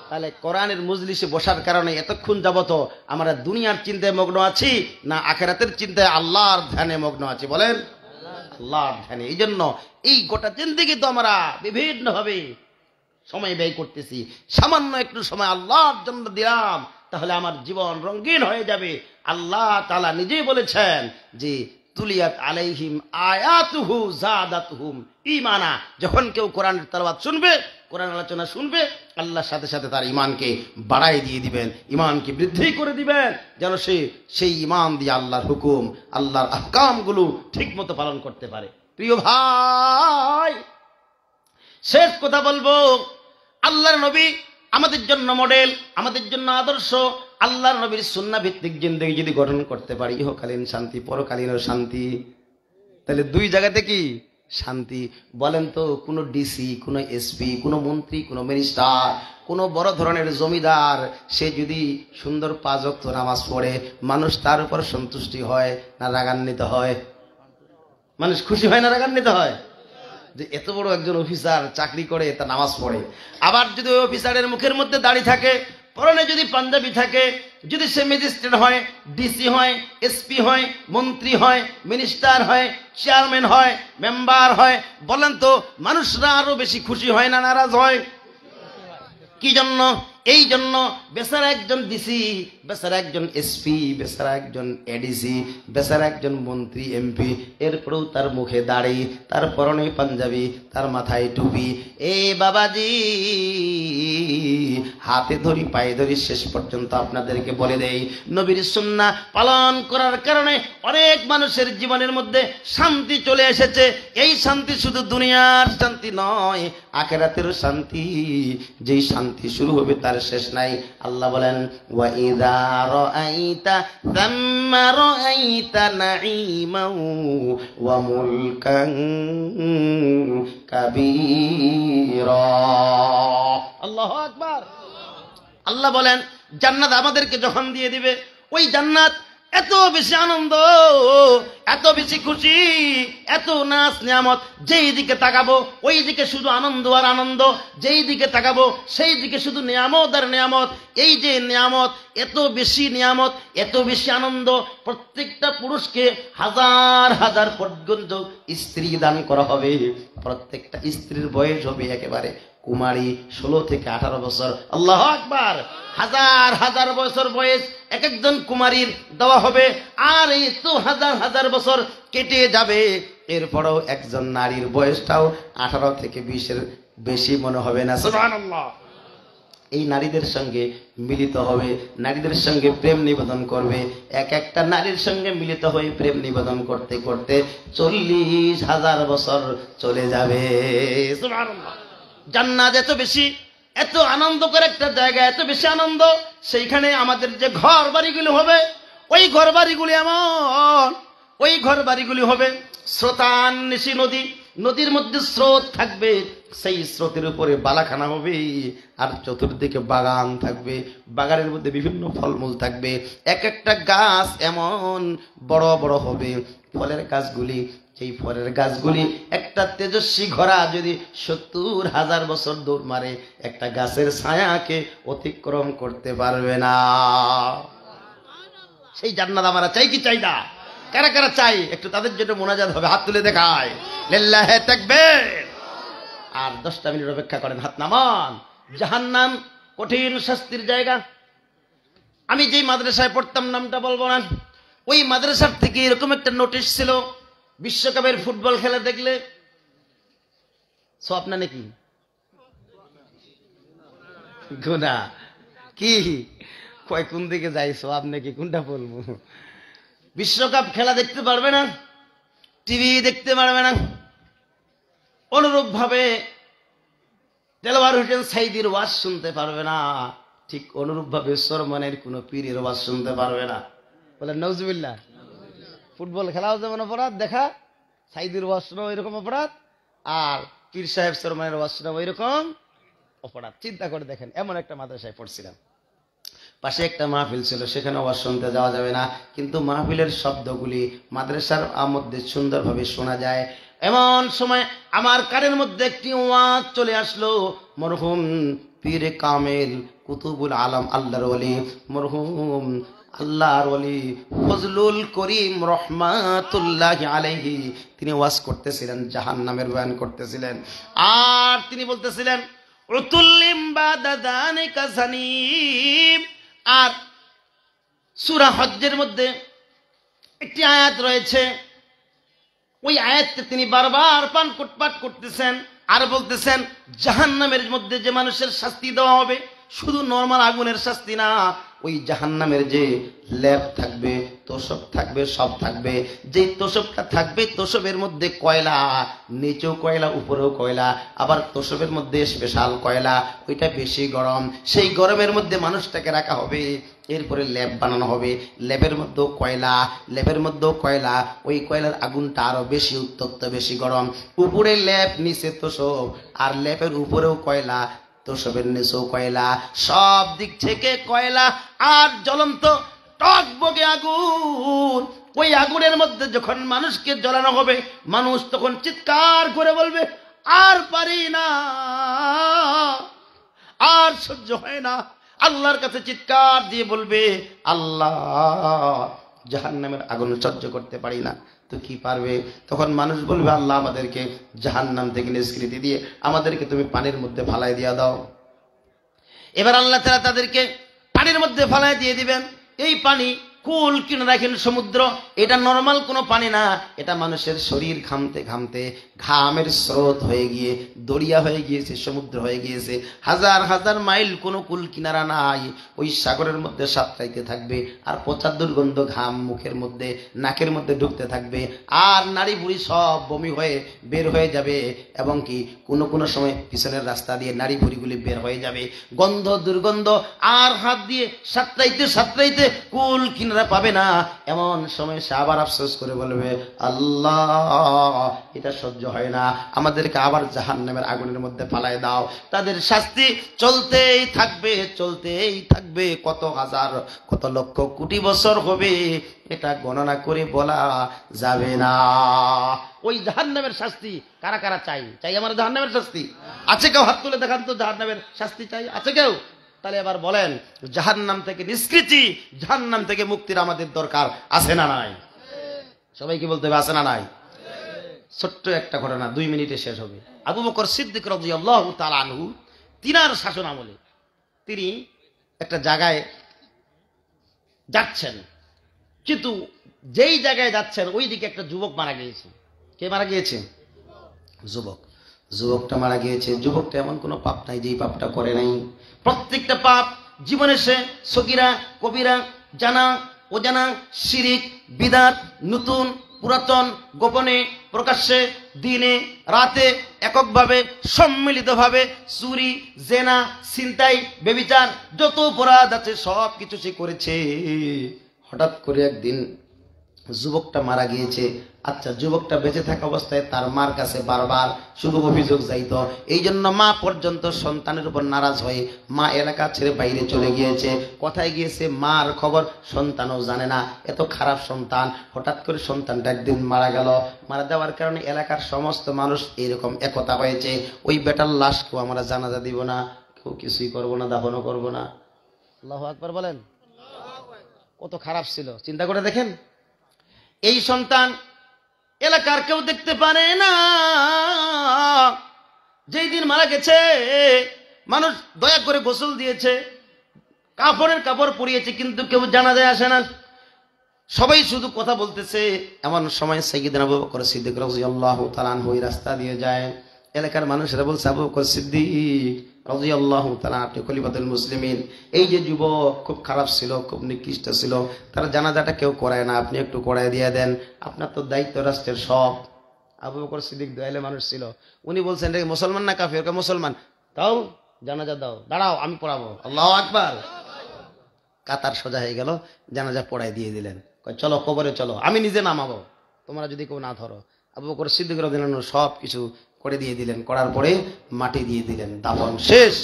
তাহলে কোরআনের মজলিসে বসার কারণে এতক্ষণ যাবত আমরা দুনিয়ার চিন্তায় মগ্ন আছি না আখিরাতের চিন্তায় আল্লাহর ধ্যানে মগ্ন আছি? বলেন, আল্লাহর ধ্যানে। এই জন্য এই গোটা জিন্দেগি তো আমরা বিভিন্ন ভাবে সময় ব্যয় করতেছি, সামান্য একটু সময় আল্লাহর জন্য দিলাম, তাহলে আমার জীবন রঙিন হয়ে যাবে। আল্লাহ তাআলা নিজেই বলেছেন যে তুলিয়াত আলাইহিম আয়াতুহু জাদাতুহুম ঈমানা, যখন কেউ কোরআনের তেলাওয়াত শুনবে, কোরআন আলোচনা শুনবে, আল্লাহর সাথে সাথে তার ঈমানকে বাড়াই দিয়ে দিবেন, ঈমানকে বৃদ্ধি করে দিবেন, যেন সে সেই ঈমান দিয়ে আল্লাহর হুকুম, আল্লাহর আহকামগুলো ঠিকমতো পালন করতে পারে। প্রিয় ভাই, শেষ কথা বলবো, আল্লাহর নবী আমাদের জন্য মডেল, আমাদের জন্য আদর্শ। আল্লাহর নবীর সুন্নাহ ভিত্তিক জিন্দেগি যদি গঠন করতে পারি, ইহকালীন শান্তি, পরকালীনও শান্তি, তাহলে দুই জায়গাতে কি শান্তি? বলেন তো, কোনো ডিসি, কোনো এসপি, কোনো মন্ত্রী, কোনো মিনিস্টার, কোনো বড় ধরনের জমিদার, সে যদি সুন্দর 5 ওয়াক্ত নামাজ পড়ে, মানুষ তার উপর সন্তুষ্টি হয় না রাগান্বিত হয়? মানুষ খুশি হয় না রাগান্বিত হয়? যে এত বড় একজন অফিসার চাকরি করে, তা নামাজ পড়ে। আবার যদি ওই অফিসারের মুখের মধ্যে দাড়ি থাকে, পরনে যদি পাঞ্জাবি থাকে, যদি সে ম্যাজিস্ট্রেট হয়, ডিসি হয়, এসপি হয়, মন্ত্রী হয়, মিনিস্টার হয়, চেয়ারম্যান হয়, মেম্বার হয়, বলেন তো মানুষরা আরো বেশি খুশি হয় না নারাজ হয়? কি জন্য? এই জন্য বেচারা একজন ডিসি, বেচারা একজন এসপি, বেচারা একজন এডিসি, বেচারা একজন মন্ত্রী, এমপি, এরপরেও তার মুখে দাড়ি, তার পরনে পাঞ্জাবি, তার মাথায় টুপি। এ বাবাজি, হাতে ধরি পায়ে ধরি শেষ পর্যন্ত আপনাদেরকে বলে দেই, নবীর সুন্নাহ পালন করার কারণে অনেক মানুষের জীবনের মধ্যে শান্তি চলে এসেছে। এই শান্তি শুধু দুনিয়ার শান্তি নয়, আখিরাতের শান্তি। যেই শান্তি শুরু হবে তার শেষ নাই। আল্লাহ বলেন, ওয়া ইযা রাআইতা তাম্মা রাআইতা নাঈমান ওয়া মুলকান কাবীরা। আল্লাহু আকবার। আল্লাহ বলেন, জান্নাত আমাদেরকে যখন দিয়ে দিবে, ওই জান্নাত এত বেশি আনন্দ, এত বেশি খুশি, এত নাচ নিয়ামত, যেই দিকে তাকাবো ওই দিকে শুধু আনন্দ আর আনন্দ, যেই দিকে তাকাবো সেই দিকে শুধু নিয়ামত আর নিয়ামত। এই যে নিয়ামত, এত বেশি নিয়ামত, এত বেশি আনন্দ, প্রত্যেকটা পুরুষকে হাজার হাজার পর্যন্ত স্ত্রী দান করা হবে। প্রত্যেকটা স্ত্রীর বয়স হবে একেবারে কুমারী, 16 থেকে 18 বছর। আল্লাহু আকবার। হাজার হাজার বছর বয়স এক একজন কুমারীর দেওয়া হবে, আর এই তো হাজার হাজার বছর কেটে যাবে, এরপরেও একজন নারীর বয়সটাও 18 থেকে 20-এর বেশি মনে হবে না। সুবহানাল্লাহ। এই নারীদের সঙ্গে মিলিত হবে, নারীদের সঙ্গে প্রেম নিবেদন করবে। এক একটা নারীর সঙ্গে মিলিত হয়ে প্রেম নিবেদন করতে করতে 40,000 বছর চলে যাবে। সুবহানাল্লাহ। জান্নাত এত বেশি, এত আনন্দকর একটা জায়গা, এত বেশি আনন্দ, সেইখানে আমাদের যে ঘর বাড়িগুলি হবে, ওই ঘর বাড়িগুলি এমন, ওই ঘর বাড়িগুলি হবে স্রোতান্বেষী নদী, নদীর মধ্যে স্রোত থাকবে, সেই স্রোতের উপরে বালাখানা হবে, আর চতুর্দিকে বাগান থাকবে, বাগানের মধ্যে বিভিন্ন ফলমূল থাকবে। এক একটা গাছ এমন বড় বড় হবে, ফলের গাছগুলি, এই ফলের গাছগুলি একটা তেজস্বী ঘোড়া যদি 70,000 বছর দৌড় মারে, একটা গাছের ছায়াকে অতিক্রম করতে পারবে না। সেই জান্নাত আমরা চাই কি চাই না? কারা কারা চাই? একটু তাদের জন্য মোনাজাত হবে, হাত তুলে দেখায় লিল্লাহি তাকবীর। আর 10টা মিনিট অপেক্ষা করেন, হাত নামান। জাহান্নাম কঠিন শাস্তির জায়গা। আমি যেই মাদ্রাসায় পড়তাম, নামটা বলবো না, ওই মাদ্রাসার থেকে এরকম একটা নোটিশ ছিল, বিশ্বকাপের ফুটবল খেলা দেখলে সব না নাকি গুনাহ, কি কয় কোন দিকে যাই সব নাকি, কোনটা বলবো? বিশ্বকাপ খেলা দেখতে পারবে না, টিভি দেখতে পারবে না। অনুরূপ ভাবে দেলোয়ার হোসেন সাইদির ওয়াজ শুনতে পারবে না, ঠিক অনুরূপ ভাবে সরমনের কোন পীরের ওয়াজ শুনতে পারবে না। বলে নওজুবিল্লাহ। ফুটবল খেলাও যেমন অপরাধ দেখা, সাইদির ওয়াজ শোনা ওইরকম অপরাধ, আর পীর সাহেব সরমনের ওয়াজ শোনা ওইরকম অপরাধ। চিন্তা করে দেখেন, এমন একটা মাদ্রাসায় পড়ছিলাম, পাশে একটা মাহফিল ছিল, সেখানে ওয়াজ শুনতে যাওয়া যাবে না, কিন্তু মাহফিলের শব্দগুলি মাদ্রাসার মধ্যে সুন্দরভাবে শোনা যায়। এমন সময় আমার কানের মধ্যে একটি ওয়াজ চলে আসলো, মরহুম পীরে কামেল কুতুবুল আলম আল্লাহর ওলি, মরহুম আল্লাহর ওলি ফজলুল করিম রহমাতুল্লাহ আলাইহি, তিনি ওয়াজ করতেছিলেন, জাহান্নামের বয়ান করতেছিলেন। আর তিনি বলতেছিলেন উতুল্লিম বাদাদানিকা জানিম। আর সূরা হজ্জের মধ্যে একটি আয়াত রয়েছে, ওই আয়াতকে তিনি বারবার পাঠ করতেছেন আর বলতেছেন জাহান্নামের মধ্যে যে মানুষের শাস্তি দেওয়া হবে, শুধু নরমাল আগুনের শাস্তি না, ওই জাহান্নামের যে লেপ থাকবে, তোষক থাকবে, সব থাকবে। যে তোষকটা থাকবে, তোষবের মধ্যে কয়লা, নিচেও কয়লা উপরেও কয়লা, আবার তোষবের মধ্যে স্পেশাল কয়লা, ওইটা বেশি গরম। সেই গরমের মধ্যে মানুষটাকে রাখা হবে, এরপরে ল্যাব বানানো হবে, ল্যাবের মধ্যেও কয়লা, ল্যাবের মধ্যেও কয়লা, ওই কয়লার আগুনটা আরো বেশি উত্তপ্ত, বেশি গরম। উপরে ল্যাব, নিচে তোষব, আর ল্যাবের উপরেও কয়লা, তোষবের নিচেও কয়লা, সব দিক থেকে কয়লা আর জ্বলন্ত টকবগে আগুন। ওই আগুনের মধ্যে যখন মানুষকে জ্বলানো হবে, মানুষ তখন চিৎকার করে বলবে আর পারি না, আর সহ্য হয় না। আল্লাহর কাছে চিৎকার দিয়ে বলবে আল্লাহ, জাহান্নামের আগুন সহ্য করতে পারি না। তো কি পারবে? তখন মানুষ বলবে আল্লাহ, আমাদেরকে জাহান্নাম থেকে নিষ্কৃতি দিয়ে আমাদেরকে তুমি পানির মধ্যে ফালাই দিয়া দাও। এবার আল্লাহ তাআলা তাদেরকে পানির মধ্যে ফালাই দিয়ে দিবেন। এই পানি কুল কিনে রাখেন সমুদ্র, এটা নরমাল কোনো পানি না, এটা মানুষের শরীর ঘামতে ঘামতে ঘামের স্রোত হয়ে গিয়ে দরিয়া হয়ে গিয়েছে, সমুদ্র হয়ে গিয়েছে। হাজার হাজার মাইল কোনো কুল কিনারা নাই, ওই সাগরের মধ্যে সাঁতরাইতে থাকবে, আর পচা দুর্গন্ধ ঘাম মুখের মধ্যে, নাকের মধ্যে ঢুকতে থাকবে, আর নাড়ি বুড়ি সব বমি হয়ে বের হয়ে যাবে, এবং কি কোনো কোনো সময় পিছনের রাস্তা দিয়ে নাড়ি বুড়িগুলি বের হয়ে যাবে, গন্ধ দুর্গন্ধ, আর হাত দিয়ে সাঁতরাইতে সাঁতরাইতে কুল কিনারা পাবে না। এমন সময় সে আবার আফসোস করে বলবে আল্লাহ, এটা সহ্য হয় না, আমাদেরকে আবার জাহান্নামের আগুনের মধ্যে ফালায় দাও। তাদের শাস্তি চলতেই থাকবে, চলতেই থাকবে, কত হাজার কত লক্ষ কোটি বছর হবে, এটা গণনা করে বলা যাবে না। ওই জাহান্নামের শাস্তি কারা কারা চাই? চাই আমার জাহান্নামের শাস্তি? আছে কেউ? হাত তুলে দেখান তো, জাহান্নামের শাস্তি চাই, আছে কেউ? তাহলে এবার বলেন, জাহান্নাম থেকে নিষ্কৃতি, জাহান্নাম থেকে মুক্তির আমাদের দরকার আছে না নাই? সবাই কি বলতে হবে, আছে না নাই? ছোট্ট একটা ঘটনা, 2 মিনিটে শেষ হবে। আবু বকর সিদ্দিক রাদিয়াল্লাহু তাআলা আনহু, তিনার শাসন আমলে তিনি একটা জায়গায় যাচ্ছেন, কিন্তু যেই জায়গায় যাচ্ছেন ওই দিকে একটা যুবক মারা গিয়েছে। কে মারা গিয়েছে? যুবক। যুবকটা মারা গিয়েছে। যুবকটা এমন কোনো পাপ নাই যেই পাপটা করে নাই। প্রত্যেকটা পাপ জীবনে সে সগীরা কবিরা, জানা অজানা, শিরিক বিদআত, নতুন পুরাতন, গোপনে প্রকাশ্যে, দিনে রাতে, এককভাবে সম্মিলিতভাবে, চুরি জেনা ছিনতাই ব্যভিচার, যত অপরাধ আছে সব কিছু সে করেছে। হঠাৎ করে একদিন যুবকটা মারা গিয়েছে। আচ্ছা, যুবকটা বেঁচে থাকা অবস্থায় তার মার কাছে বারবার শুধু অভিযোগ যাইত। এই জন্য মা পর্যন্ত সন্তানের উপর নারাজ হয়ে মা এলাকা ছেড়ে বাইরে চলে গিয়েছে। কোথায় গিয়েছে মার খবর সন্তানও জানে না। এত খারাপ সন্তান। হঠাৎ করে সন্তানটা একদিন মারা গেল। মারা যাওয়ার কারণে এলাকার সমস্ত মানুষ এরকম একতা হয়েছে, ওই বেটার লাশকেও আমরা জানাজা দিব না, কেউ কিছুই করবো না, দাফনও করবো না। আল্লাহু আকবার বলেন। কত খারাপ ছিল চিন্তা করে দেখেন। এই সন্তান এলাকার কেউ দেখতে পারে না। যেই দিন মারা গেছে মানুষ দয়া করে গোসল দিয়েছে, কাপড়ের কাপড় পরিয়েছে, কিন্তু কেউ জানাজায় আসে না। সবাই শুধু কথা বলতেছে। এমন সময় সাইয়্যিদনা আবু বকর সিদ্দিক রাদিয়াল্লাহু তাআলা আনহু রাস্তা দিয়ে যায়। এলাকার মানুষেরা বলছে আবু বকর সিদ্দিক রাদিয়াল্লাহু তাআলা আপনি খলিফাতুল মুসলিমিন, এই যে যুবক খুব খারাপ ছিল, খুব নিকৃষ্ট ছিল, তার জানাজাটা কেউ করায় না, আপনি একটু করায় দিয়ে দেন, আপনার তো দায়িত্ব রাষ্ট্রের সব। আবু বকর সিদ্দিক দয়ালু মানুষ ছিল, উনি বলছেন রে মুসলমান না কাফির? মুসলমান। তাও জানাজা দাও, দাঁড়াও আমি পড়াবো। আল্লাহু আকবার। কাতার সোজা হয়ে গেল, জানাজা পড়াই দিয়ে দিলেন। কয় চলো কবরে চলো, আমি নিজে নামাবো, তোমরা যদি কেউ না ধরো। আবু বকর সিদ্দিক রাদিয়াল্লাহু আনহু সব কিছু করে দিয়ে দিলেন, করার পরে মাটি দিয়ে দিলেন, দাফন শেষ।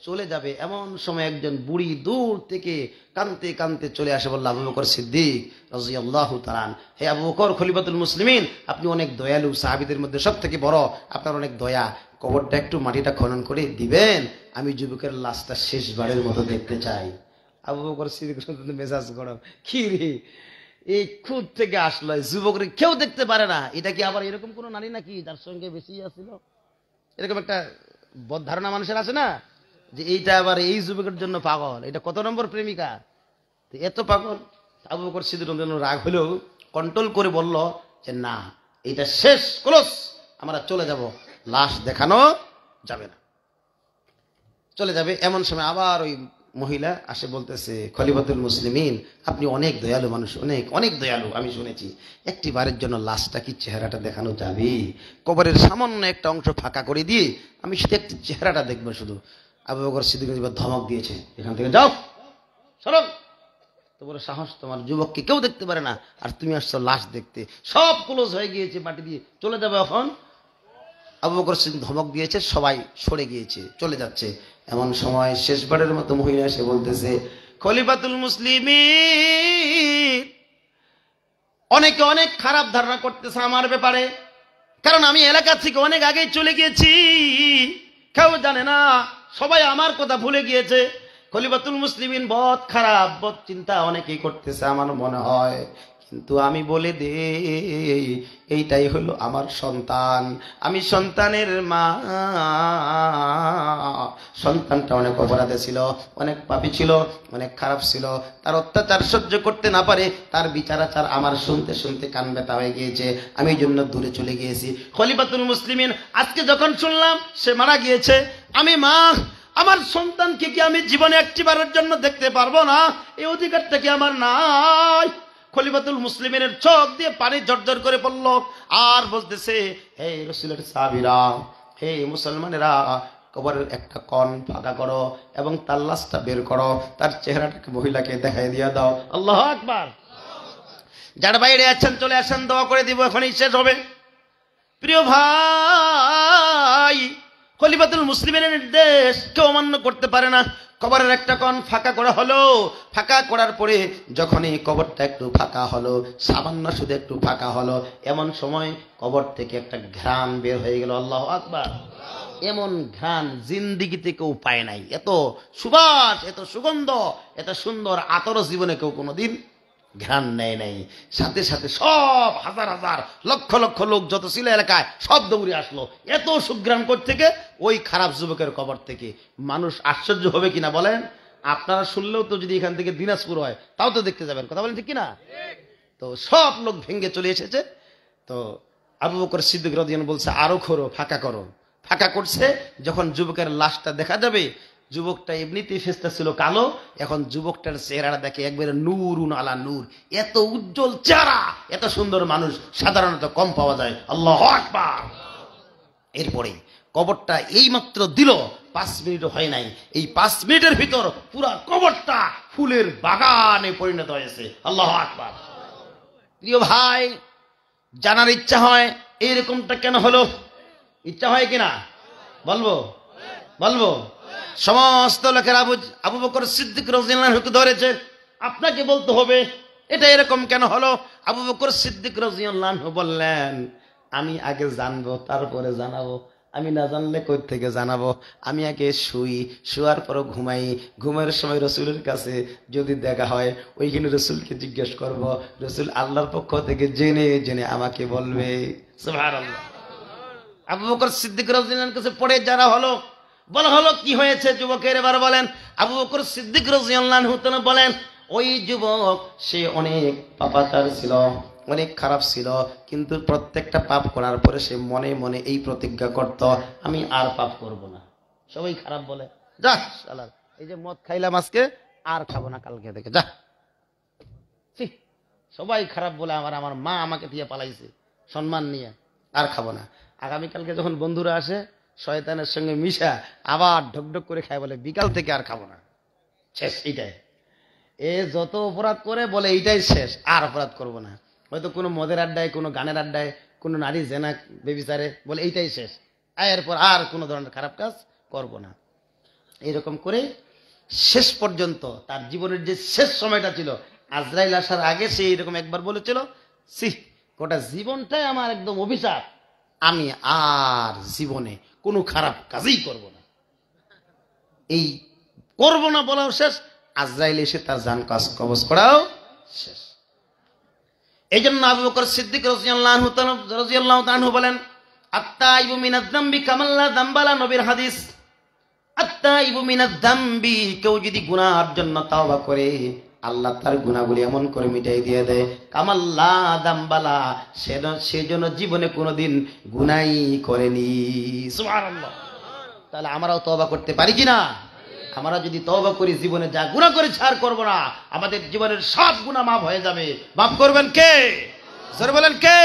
চলে যাবে এমন সময় একজন বুড়ি দূর থেকে কাঁদতে কাঁদতে চলে আসে, বলল আবু বকর সিদ্দিক রাদিয়াল্লাহু তাআলা, হে আবু বকর খলিফাতুল মুসলিমিন, আপনি অনেক দয়ালু, সাহাবীদের মধ্যে সব থেকে বড়, আপনার অনেক দয়া, কবরটা একটু মাটিটা খনন করে দিবেন, আমি যুবকের লাশটা শেষবারের মতো দেখতে চাই। আবু বকর সিদ্দিক মেজাজ গরম, কি রে এই খুদ থেকে আসলো, যুবকরে কেউ দেখতে পারে না, এটা কি আবার এরকম কোন নারী নাকি যার সঙ্গে বেশি আসছিল? এরকম একটা বদ ধারণা মানুষের আছে না, যে এইটা আবার এই যুবকের জন্য পাগল, এটা কত নম্বর প্রেমিকা, এত পাগল। আবু বকর সিদ্দিক রাগ হলেও কন্ট্রোল করে বলল যে না, এটা শেষ ক্লোজ, আমরা চলে যাব, লাশ দেখানো যাবে না, চলে যাবে। এমন সময় আবার ওই মহিলা আসে, বলতেছে খলিফাতুল মুসলিমিন, আপনি অনেক দয়ালু মানুষ, অনেক অনেক দয়ালু, আমি শুনেছি, একটি বারের জন্য লাশটা কি চেহারাটা দেখানো যাবে? কবরের সামান্য একটা অংশ ফাঁকা করে দিয়ে আমি শুধু একটি চেহারাটা দেখবো শুধু। আবু বকর সিদ্দিক ধমক দিয়েছে, এখান থেকে যাও, সরো, তোমার সাহস, তোমার যুবককে কেউ দেখতে পারে না, আর তুমি আসছো লাশ দেখতে, সব ক্লোজ হয়ে গিয়েছে, মাটি দিয়ে চলে যাবে এখন। আবু বকর সিদ্দিক ধমক দিয়েছে, সবাই সরে গিয়েছে, চলে যাচ্ছে। এমন সময় শেষবারের মতো মহিলা এসে বলতেছে, খলিফাতুল মুসলিমিন, অনেকে অনেক খারাপ ধারণা করতেছে আমার ব্যাপারে, কারণ আমি এলাকা থেকে অনেক আগেই চলে গিয়েছি, কেউ জানে না, সবাই আমার কথা ভুলে গিয়েছে। খলিফাতুল মুসলিমিন বদ খারাপ, বদ চিন্তা অনেকেই করতেছে আমার মনে হয়, কিন্তু আমি বলে দেই, এইটাই হলো আমার সন্তান, আমি সন্তানের মা। সন্তানটা অনেক অপরাধে ছিল, অনেক পাপী ছিল, অনেক খারাপ ছিল, তার অত্যাচার সহ্য করতে না পারে তার বিচার আচার আমার শুনতে শুনতে কান ব্যথা হয়ে গিয়েছে, আমি এই জন্য দূরে চলে গিয়েছি। খলিফাতুল মুসলিমিন আজকে যখন শুনলাম সে মারা গিয়েছে, আমি মা, আমার সন্তানকে কি আমি জীবনে একটিবারের জন্য দেখতে পারবো না? এই অধিকারটা কি আমার নাই? খলিফাতুল মুসলিমের চোখ দিয়ে পানি ঝরঝর করে পড়ল, আর বলতেছে, হে রাসূলের সাহাবীরা, হে মুসলমানেরা, কবরের একটা কণ ফাঁকা করো এবং তার লাশটা বের করো, তার চেহারাটাকে মহিলাকে দেখাই দিয়ে দাও। আল্লাহু আকবার। যারা বাইরে আছেন চলে আসেন, দোয়া করে দিব, এখনই শেষ হবে। প্রিয় ভাই, খলিফাতুল মুসলিমের নির্দেশ কেউ অমান্য করতে পারে না। কবরের একটা কণ ফাঁকা করা হলো, ফাঁকা করার পরে যখনই কবরটা একটু ফাঁকা হলো, সামান্য শুধু একটু ফাঁকা হলো, এমন সময় কবর থেকে একটা ঘ্রাণ বের হয়ে গেল। আল্লাহু আকবার। এমন ঘ্রাণ জিন্দিগিতে কেউ পায় নাই, এত সুবাস, এত সুগন্ধ, এত সুন্দর আতর জীবনে কেউ কোনোদিন ঘ্রাণ নেয় নাই। সাথে সাথে সব হাজার হাজার লক্ষ লক্ষ লোক যত ছিল এলাকায় সব দৌড়ে আসলো, এত সুঘ্রাণ থেকে ওই খারাপ যুবকের কবর থেকে। মানুষ আশ্চর্য হবে কিনা বলেন? আপনারা শুনলেও তো যদি এখান থেকে দিনাজপুর হয় তাও তো দেখতে যাবেন, কথা বলেন ঠিক কিনা? তো সব লোক ভেঙ্গে চলে এসেছে। তো আবু বকর সিদ্দিক রাদিয়াল্লাহু আনহু বলছে, আরো করো, ফাঁকা করো। ফাঁকা করছে, যখন যুবকের লাশটা দেখা যাবে, যুবকটা এমনিতেই ফেসটা ছিল কালো, এখন যুবকটার চেহারা দেখে একবারে নূরুন আলা নূর, এত উজ্জ্বল চেহারা, এত সুন্দর মানুষ সাধারণত কম পাওয়া যায়। আল্লাহু আকবার। এরপরে কবরটা এই মাত্র দিল, 5 মিনিটও হয় নাই, এই 5 মিনিটের ভিতর পুরা কবরটা ফুলের বাগানে পরিণত হয়েছে। আল্লাহু আকবার। প্রিয় ভাই, জানার ইচ্ছা হয় এইরকমটা কেন হলো? ইচ্ছা হয় কিনা বলবো? বলবো। সমস্ত লোকের আবু বকর সিদ্দিক রাদিয়াল্লাহু আনহু ধরেছে, আপনাকে বলতে হবে এটা এরকম কেন হলো। আবু বকর সিদ্দিক রাদিয়াল্লাহু আনহু বললেন, আমি আগে জানবো তারপরে জানাবো, আমি না জানলে কই থেকে জানাবো? আমি আগে শুই, শোয়ার পরও ঘুমাই, ঘুমের সময় রসুলের কাছে যদি দেখা হয় ওইখানে রসুলকে জিজ্ঞেস করব, রসুল আল্লাহর পক্ষ থেকে জেনে জেনে আমাকে বলবে। সুবহানাল্লাহ। আবু বকর সিদ্দিক রাদিয়াল্লাহু আনহুর কাছে পড়ে যারা হলো, বলা হলো কি হয়েছে যুবকের, এবার বলেন। আবু বকর সিদ্দিক রাদিয়াল্লাহু আনহু বলেন, ওই যুবক সে অনেক পাপাচার ছিল, অনেক খারাপ ছিল, কিন্তু প্রত্যেকটা পাপ করার পরে সে মনে মনে এই প্রতিজ্ঞা করত, আমি আর পাপ করব না। সবাই খারাপ বলে, যা শালা এই যে মদ খাইলাম আজকে, আর খাবো না কালকে থেকে, যা। ছি, সবাই খারাপ বলে, আমার মা আমাকে দিয়ে পালাইছে সম্মান নিয়ে, আর খাবো না। আগামীকালকে যখন বন্ধুরা আসে, শয়তানের সঙ্গে মিশা আবার ঢকঢক করে খায়, বলে বিকাল থেকে আর খাবো না, শেষ এইটাই। এ যত অপরাধ করে বলে এইটাই শেষ, আর অপরাধ করব না। হয়তো কোনো মদের আড্ডায়, কোনো গানের আড্ডায়, কোনো নারী জেনা বেবিচারে বলে এইটাই শেষ, এরপর আর কোনো ধরনের খারাপ কাজ করব না। এরকম করে শেষ পর্যন্ত তার জীবনের যে শেষ সময়টা ছিল, আজরাইল আসার আগে সে এইরকম একবার বলেছিল, সি গোটা জীবনটাই আমার একদম অভিশাপ, আমি আর জীবনে কোনো খারাপ কাজই করব না। এই করব না বলাও শেষ, আজরাইল এসে তার জান কবজ করাও শেষ। এই জন্য আবু বকর সিদ্দিক রাদিয়াল্লাহু তাআলা বলেন, আত্তাইবু মিনাজ যামবি কামাল্লা যামবালা, নবীর হাদিস। আত্তাইবু মিনাজ যামবি, কেউ যদি গুনাহের জন্য তওবা করে, আল্লাহ তার গুনাহগুলি এমন করে মিটাই দিয়ে দেয়, কামাল্লা যামবালা, সে যেন জীবনে কোনোদিন গুনাই করেনি। সুবহানাল্লাহ। তাহলে আমরাও তওবা করতে পারি কিনা? আমরা যদি তওবা করি, জীবনে যা গুনাহ করেছি আর করব না, আমাদের জীবনের সব গুনাহ মাফ হয়ে যাবে। মাফ করবেন কে? জোরে বলেন কে?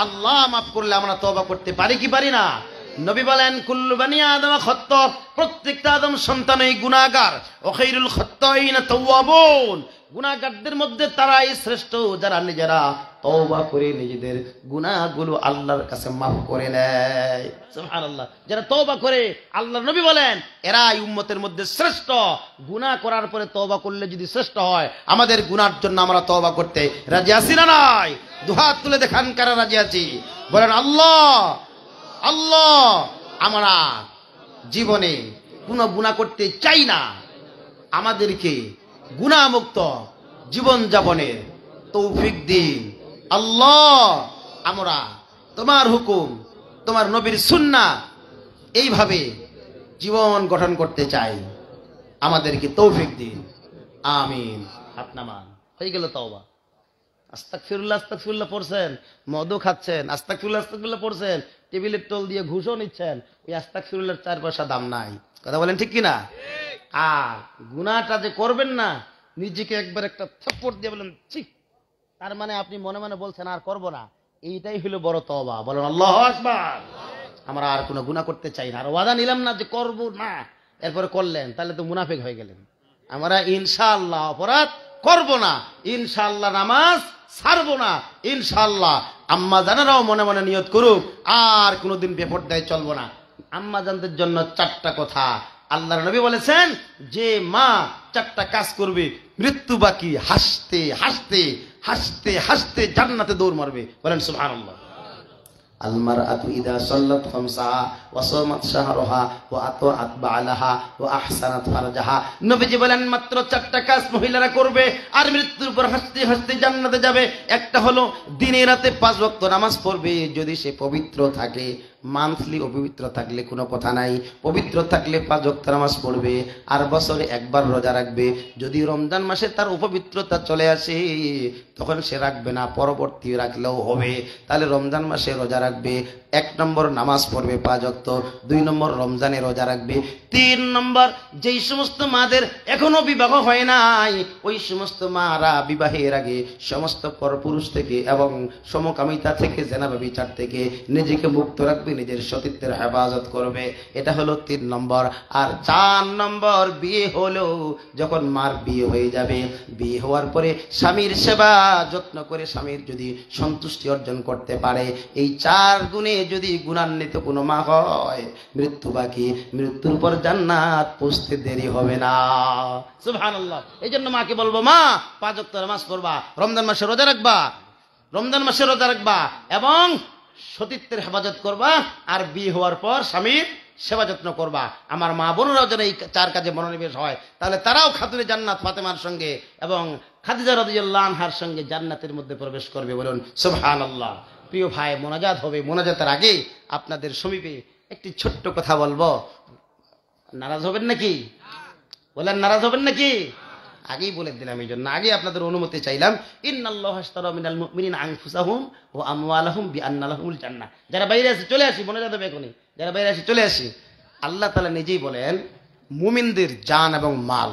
আল্লাহ মাফ করলে আমরা তওবা করতে পারি কি পারি না? নবী বলেন, কুল্লু বানি আদম খাত্তা, প্রত্যেকটা আদম সন্তানই গুনাহগার। ওয়া খায়রুল খাত্তাইনা তাওয়াবুন, গুনাহগারদের মধ্যে তারাই শ্রেষ্ঠ যারা নিজেরা তওবা করে নিজেদের গুনাহগুলো আল্লাহর কাছে মাফ করে নেয়। সুবহানাল্লাহ। যারা তওবা করে, আল্লাহর নবী বলেন এরাই উম্মতের মধ্যে শ্রেষ্ঠ। গুনাহ করার পরে তওবা করলে যদি শ্রেষ্ঠ হয়, আমাদের গুনার জন্য আমরা তওবা করতে রাজি আছি না নাই? দুহাত তুলে দেখান কারা রাজি আছি, বলেন আল্লাহ আল্লাহ। আমরা জীবনে কোনো গুনাহ করতে চাই না, আমাদেরকে গুনাহমুক্ত জীবন যাপনের তৌফিক দিন আল্লাহ। আমরা তোমার হুকুম, তোমার নবীর সুন্নাহ এইভাবে জীবন গঠন করতে চাই, আমাদেরকে তৌফিক দিন, আমিন। হাত নামান। হয়ে গেল তওবা। আস্তাগফিরুল্লাহ আস্তাগফিরুল্লাহ পড়ছেন, মদও খাচ্ছেন, আস্তাগফিরুল্লাহ আস্তাগফিরুল্লাহ পড়ছেন, টেবিলের টোল দিয়ে ঘুষও নিচ্ছেন, ওই আস্তাগফিরুল্লাহর 4 পয়সা দাম নাই। কথা বলেন ঠিক কিনা? আর গুনাহটা যে করবেন না, নিজেকে একবার একটা থাপ্পড় দিয়ে বলেন ছি, তার মানে আপনি মনে মনে বলছেন আর করব না, এইটাই হলো বড় তওবা। বলেন আল্লাহু আকবার। আমরা আর কোনো গুনাহ করতে চাই না, আর ওয়াদা নিলাম না যে করব না, এরপরে করলেন, তাহলে তো মুনাফিক হয়ে গেলেন। আমরা ইনশাআল্লাহ অপরাধ করব না, ইনশাআল্লাহ নামাজ ছাড়বো না, ইনশাআল্লাহ আম্মা জানেরাও মনে মনে নিয়ত করুক, আর কোনোদিন বেপরদায় চলবো না। আম্মা জানদের জন্য 4টা কথা আল্লাহর নবী বলেছেন, যে মা 4টা কাজ করবে, মৃত্যু বাকি হাসতে হাসতে হাসতে হাসতে জান্নাতে দৌড় মারবে। বলেন সুবহানাল্লাহ। আলমারআতু ইযা সাল্লাত খামসাহা ওয়া সামাত শাহরাহা ওয়া আতাআত বা'লাহা ওয়া আহসানাত ফারজাহা। নবীজি বলেন মাত্র 4টা কাজ মহিলারা করবে আর মৃত্যুর পর হাসতে হাসতে জান্নাতে যাবে। একটা হলো দিনে রাতে 5 ওয়াক্ত নামাজ পড়বে, যদি সে পবিত্র থাকে। মান্থলি অপবিত্র থাকলে কোনো কথা নাই, পবিত্র থাকলে 5 ওয়াক্ত নামাজ পড়বে। আর বছরে একবার রোজা রাখবে। যদি রমজান মাসে তার অপবিত্রতা চলে আসে, তখন সে রাখবে না, পরবর্তী রাখলেও হবে। তাহলে রমজান মাসে রোজা রাখবে, 1 নম্বর নামাজ পড়বে 5 ওয়াক্ত, 2 নম্বর রমজানে রোজা রাখবে, 3 নম্বর যেই সমস্ত মাদের এখনো বিবাহ হয় নাই, ওই সমস্ত মারা বিবাহের আগে সমস্ত পরপুরুষ থেকে এবং সমকামিতা থেকে, জেনা ব্যভিচার থেকে নিজেকে মুক্ত রাখবে, নিজের সতীত্বের হেফাজত করবে। এটা হলো 3 নম্বর। আর 4 নম্বর, বিয়ে হলো যখন মার বিয়ে হয়ে যাবে, বিয়ে হওয়ার পরে স্বামীর সেবা যত্ন করে স্বামীর যদি সন্তুষ্টি অর্জন করতে পারে, এই 4 গুণে যদি গুণান্বিত কোনো মা হয়, মৃত্যু বাকি, মৃত্যুর পর জান্নাত পৌঁছতে দেরি হবে না। সুবহানাল্লাহ। এই জন্য মাকে বলবো, মা 5 ওয়াক্ত নামাজ পড়বা, রমজান মাসে রোজা রাখবা, রমজান মাসে রোজা রাখবা এবং সতীত্বের হেফাজত করবা, আর বিয়ে হওয়ার পর স্বামীর সেবা যত্ন করবা। আমার মা বোনেরাও যেন এই 4 কাজে মনোনিবেশ হয়, তাহলে তারাও খাতুনে জান্নাত ফাতেমার সঙ্গে এবং খাদিজা রাদিয়াল্লাহু আনহার সঙ্গে জান্নাতের মধ্যে প্রবেশ করবে। বলুন সুবহানাল্লাহ। প্রিয় ভাই, মোনাজাত হবে। মোনাজাতের আগে আপনাদের সমীপে একটি ছোট্ট কথা বলবো। নারাজ হবেন নাকি? বলেন নারাজ হবেন নাকি? আগেই বলে দিলাম, এই জন্য আগে আপনাদের অনুমতি চাইলাম। ইন্নাল্লাহা আশতারা মিনাল মুমিনিনা আনফুসাহুম ওয়া আমওয়ালাহুম বিআন্না লাহুমুল জান্নাহ। যারা বাইরে আছে চলে আসি, মনে যাবে এখনই, যারা বাইরে আসি চলে আসি। আল্লাহ তাআলা নিজেই বলেন মুমিনদের জান এবং মাল।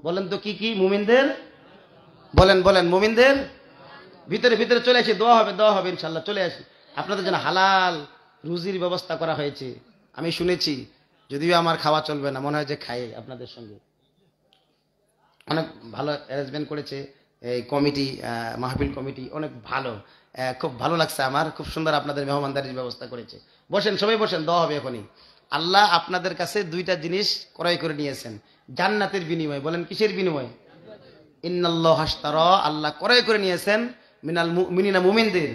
বলেন তো কি কি মুমিনদের? বলেন বলেন মুমিনদের ভিতরে ভিতরে চলে আসি, দোয়া হবে ইনশাআল্লাহ। চলে আসি, আপনাদের জন্য হালাল রুজির ব্যবস্থা করা হয়েছে। আমি শুনেছি, যদিও আমার খাওয়া চলবে না, মনে হয় যে খাই আপনাদের সঙ্গে। অনেক ভালো অ্যারেঞ্জমেন্ট করেছে এই কমিটি, মাহফিল কমিটি অনেক ভালো, খুব ভালো লাগছে আমার। খুব সুন্দর আপনাদের মেহমানদারির ব্যবস্থা করেছে। বসেন, সবাই বসেন, দোয়া হবে এখনই। আল্লাহ আপনাদের কাছে দুইটা জিনিস ক্রয় করে নিয়েছেন জান্নাতের বিনিময়ে। বলেন কিসের বিনিময়ে? ইন্নাল্লাহা আশতারা, আল্লাহ ক্রয় করে নিয়েছেন মিনাল মুমিনিনা মুমিনদের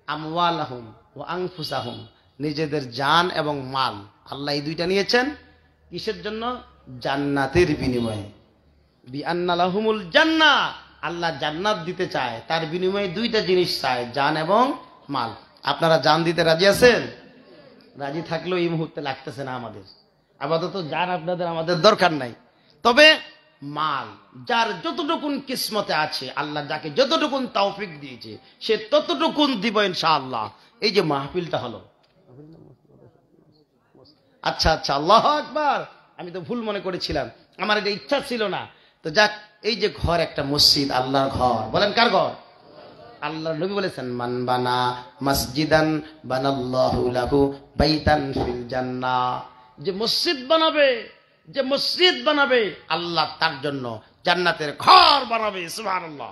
আমওয়ালাহুম ওয়া আনফুসাহুম, নিজেদের জান এবং মাল। আল্লাহ এই দুইটা নিয়েছেন কিসের জন্য? জান্নাতের বিনিময়ে। বিআন্না লাহুমুল জান্নাহ, আল্লাহ জান্নাত দিতে চায়, তার বিনিময়ে দুইটা জিনিস চায়, জান এবং মাল। আপনারা জান দিতে রাজি আছেন? রাজি থাকলেও এই মুহূর্তে লাগতেছে না আমাদের। আপাতত জান আপনাদের আমাদের দরকার নাই, তবে মাল যার যতটুকুন কিসমতে আছে, আল্লাহ যাকে যতটুকুন তৌফিক দিয়েছে সে ততটুকুন দিব ইনশাআল্লাহ। এই যে মাহফিলটা হলো, আচ্ছা আচ্ছা, আল্লাহু আকবার, আমি তো ভুল মনে করেছিলাম, আমার এটা ইচ্ছা ছিল না। তো যাক, এই যে ঘর একটা মসজিদ, আল্লাহর ঘর। বলেন কার ঘর? আল্লাহর নবী বলেছেন মান বানা মসজিদান বানাল্লাহু লাহু বাইতান ফিল জান্নাহ। যে মসজিদ বানাবে, যে মসজিদ বানাবে, আল্লাহ তার জন্য জান্নাতের ঘর বানাবে। সুবহানাল্লাহ।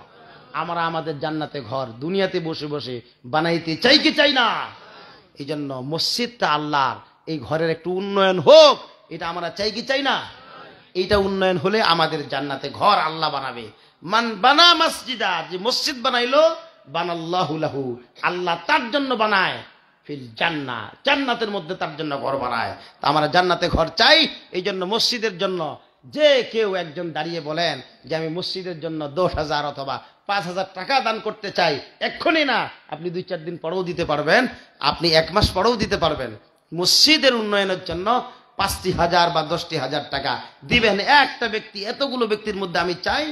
আমরা আমাদের জান্নাতে ঘর দুনিয়াতে বসে বসে বানাইতে চাই কি চাই না? এই জন্য মসজিদটা আল্লাহর, এই ঘরের একটু উন্নয়ন হোক, এটা আমরা চাই কি চাই না? এইটা উন্নয়ন হলে আমাদের জান্নাতে ঘর আল্লাহ বানাবে। মান বানা মসজিদা, যে মসজিদ বানাইলো, বানাল্লাহু লাহু, আল্লাহ তার জন্য বানায় ফিল জান্নাহ, জান্নাতের মধ্যে তার জন্য ঘর বানায়। তা আমরা জান্নাতে ঘর চাই। এই জন্য মসজিদের জন্য যে কেউ একজন দাঁড়িয়ে বলেন যে আমি মসজিদের জন্য 10,000 অথবা 5,000 টাকা দান করতে চাই, এক্ষুনি না, আপনি 2-4 দিন পরেও দিতে পারবেন, আপনি 1 মাস পরেও দিতে পারবেন। মসজিদের উন্নয়নের জন্য 5,000 বা 10,000 টাকা দিবেন। একটা ব্যক্তি, এতগুলো ব্যক্তির মধ্যে আমি চাই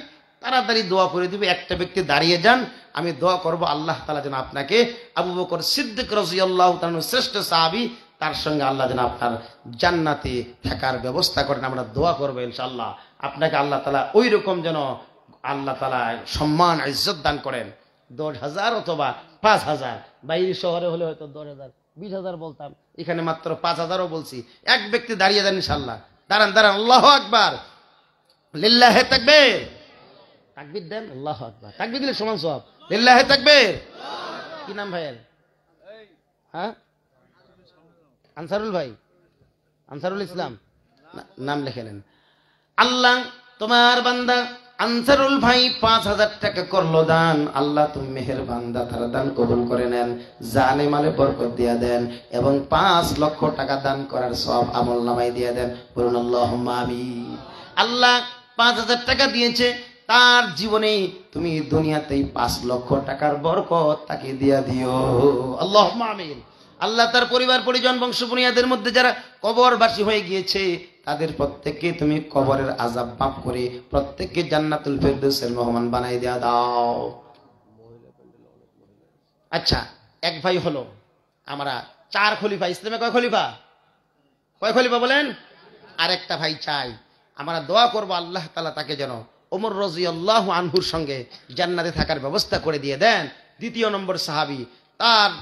তাড়াতাড়ি দোয়া করে দিবে। একটা ব্যক্তি দাঁড়িয়ে যান, আমি দোয়া করব আল্লাহ তাআলা যেন আপনাকে আবু বকর সিদ্দিক রাদিয়াল্লাহু তাআলা শ্রেষ্ঠ সাহাবী, তার সঙ্গে আল্লাহ যেন আপনার জান্নাতে থাকার ব্যবস্থা করেন। আমরা দোয়া করবো ইনশাআল্লাহ, আপনাকে আল্লাহ তাআলা ওই রকম যেন আল্লাহ তাআলা সম্মান ইজ্জত দান করেন। 10,000 অথবা 5,000, বাইরের শহরে হলে হয়তো 10,000 20,000 বলতাম, এখানে মাত্র 5,000ও বলছি। এক ব্যক্তি দাঁড়িয়ে যান ইনশাআল্লাহ। দাঁড়ান দাঁড়ান, আল্লাহু আকবার, লিল্লাহি তাকবীর, তাকবীর দেন, আল্লাহু আকবার, তাকবীর দিলে সমান সওয়াব। লিল্লাহি তাকবীর। কি নাম ভাইয়ের? হ্যাঁ, আনসারুল ভাই, আনসারুল ইসলাম নাম লিখে নেন। আল্লাহ তোমার বান্দা আনসারুল ভাই 5,000 টাকা করলো দান। আল্লাহ তুমি মেহেরবান, দাতার দান কবুল করে নেন, জানে মালে বরকত দিয়ে দেন, এবং 5 লক্ষ টাকা দান করার সওয়াব আমল নামায় দিয়ে দেন। বলুন আল্লাহুম্মা আমিন। আল্লাহ 5,000 টাকা দিয়েছে, তার জীবনে তুমি দুনিয়াতেই 5 লক্ষ টাকার বরকত তাকে দিয়া দিও। আল্লাহুম্মা আমিন। আল্লাহ তার পরিবার পরিজন বংশ বুনিয়াদের মধ্যে যারা কবরবাসী হয়ে গিয়েছে, তাদের প্রত্যেককে তুমি কবরের আযাব মাফ করে প্রত্যেককে জান্নাতুল ফেরদৌসের মেহমান বানাই দেয়া দাও। আচ্ছা, এক ভাই হলো, আমরা 4 খলিফা। ইসলামে কয় খলিফা? কয় খলিফা বলেন? আরেকটা ভাই চাই, আমরা দোয়া করব আল্লাহ তাআলা তাকে যেন ওমর রাদিয়াল্লাহু আনহুর সঙ্গে জান্নাতে থাকার ব্যবস্থা করে দিয়ে দেন। 2 নম্বর সাহাবী, তার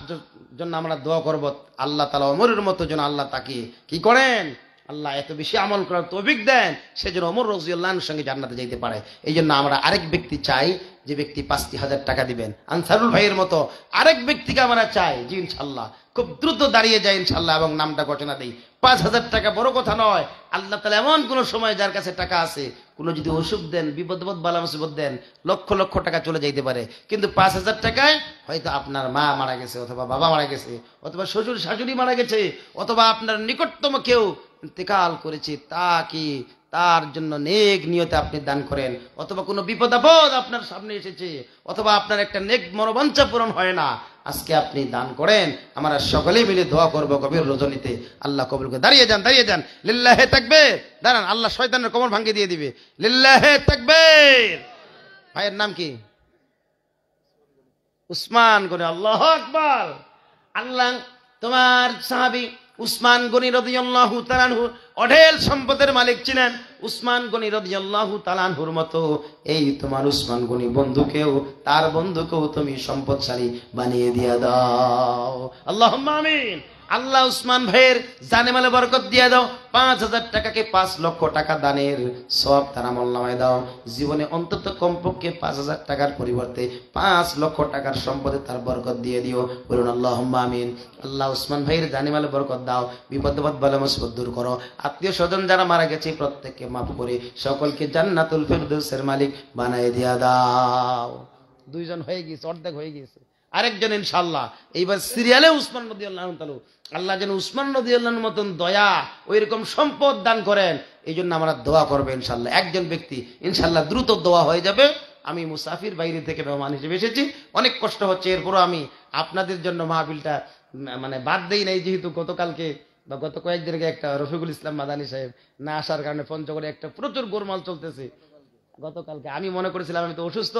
জন্য আমরা দোয়া করব আল্লাহ তাআলা ওমরের মতো যেন আল্লাহ তাকে কি করেন, আল্লাহ এত বেশি আমল করার তৌফিক দেন, সে যেন ওমর রাদিয়াল্লাহু আনহুর সঙ্গে জান্নাতে যেতে পারে। এই জন্য আমরা আরেক ব্যক্তি চাই, যে ব্যক্তি 5,000 টাকা দিবেন। আনসারুল ভাইয়ের মতো আরেক ব্যক্তিকে আমরা চাই, জি ইনশাআল্লাহ খুব দ্রুত দাঁড়িয়ে যায় ইনশাআল্লাহ, এবং নামটা ঘোষণা দেই। 5,000 টাকা বড় কথা নয়। আল্লাহ তাআলা এমন কোন সময় যার কাছে টাকা আছে, কোনো যদি অসুখ দেন, বিপদ বালা মুসিবত দেন, লক্ষ লক্ষ টাকা চলে যাইতে পারে, কিন্তু 5,000 টাকায় হয়তো আপনার মা মারা গেছে, অথবা বাবা মারা গেছে, অথবা শ্বশুর শাশুড়ি মারা গেছে, অথবা আপনার নিকটতম কেউ ইন্তেকাল করেছে, তাকে তার জন্য নেক নিয়তে আপনি দান করেন, অথবা কোনো বিপদ আপদ আপনার সামনে এসেছে, অথবা আপনার একটা নেক মনোবাঞ্ছা পূরণ হয় না, আজকে আপনি দান করেন, আমরা সকলেই মিলে দোয়া করব গভীর রজনীতে। আল্লাহ কবুল করে। দাঁড়িয়ে যান, দাঁড়িয়ে যান। লিল্লাহে তাকবীর। দাঁড়ান, আল্লাহ শয়তানের কোমর ভাঙিয়ে দিয়ে দিবে। লিল্লাহে তাকবীর। ভাইয়ের নাম কি? উসমান গনি। আল্লাহু আকবার। আল্লাহ তোমার সাহাবী উসমান গনি রাদিয়াল্লাহু তাআলা আনহু অঢেল সম্পদের মালিক ছিলেন। উসমান গনি রাদিয়াল্লাহু তাআলা আনহুর মতো এই তোমার উসমান গনি বন্ধুকেও, তার বন্ধুকেও তুমি সম্পদশালী বানিয়ে দিয়া দাও। আল্লাহুম্মা আমিন। আল্লাহ উসমান ভাইয়ের জানে মালে বরকত দিয়ে দাও। 5,000 টাকাকে 5 লক্ষ টাকা দানের সওয়াব তার আমলনামায় দাও। জীবনে অন্তত কমপক্ষে 5,000 টাকার পরিবর্তে 5 লক্ষ টাকার সম্পদে তার বরকত দিয়ে দিও। বলুন আল্লাহুম্মা আমিন। আল্লাহ উসমান ভাইয়ের জানে মালে বরকত দাও। বিপদ বালা মুসিবত দূর করো। আত্মীয় স্বজন যারা মারা গেছে প্রত্যেককে মাফ করে সকলকে জান্নাতুল ফেরদৌসের মালিক বানায় দিয়া দাও। 2 জন হয়ে গেছে, অর্ধেক হয়ে গেছে। আরেকজন ইনশাআল্লাহ এইবার সিরিয়ালে উসমান রাদিয়াল্লাহু তাআলা। আল্লাহ যেন উসমান রাদিয়াল্লাহুর মতন দয়া ওইরকম সম্পদ দান করেন, এই জন্য আমরা দোয়া করবো ইনশাআল্লাহ। একজন ব্যক্তি ইনশাআল্লাহ দ্রুত দোয়া হয়ে যাবে। আমি মুসাফির বাইরে থেকে মেহমান হিসেবে এসেছি, অনেক কষ্ট হচ্ছে, এরপরও আমি আপনাদের জন্য মাহফিলটা মানে বাদ দেই নাই, যেহেতু গতকালকে বা গত কয়েকদিন আগে একটা রফিকুল ইসলাম মাদানী সাহেব না আসার কারণে পঞ্চগড়ে একটা প্রচুর গোলমাল চলতেছে। গতকালকে আমি মনে করেছিলাম আমি তো অসুস্থ,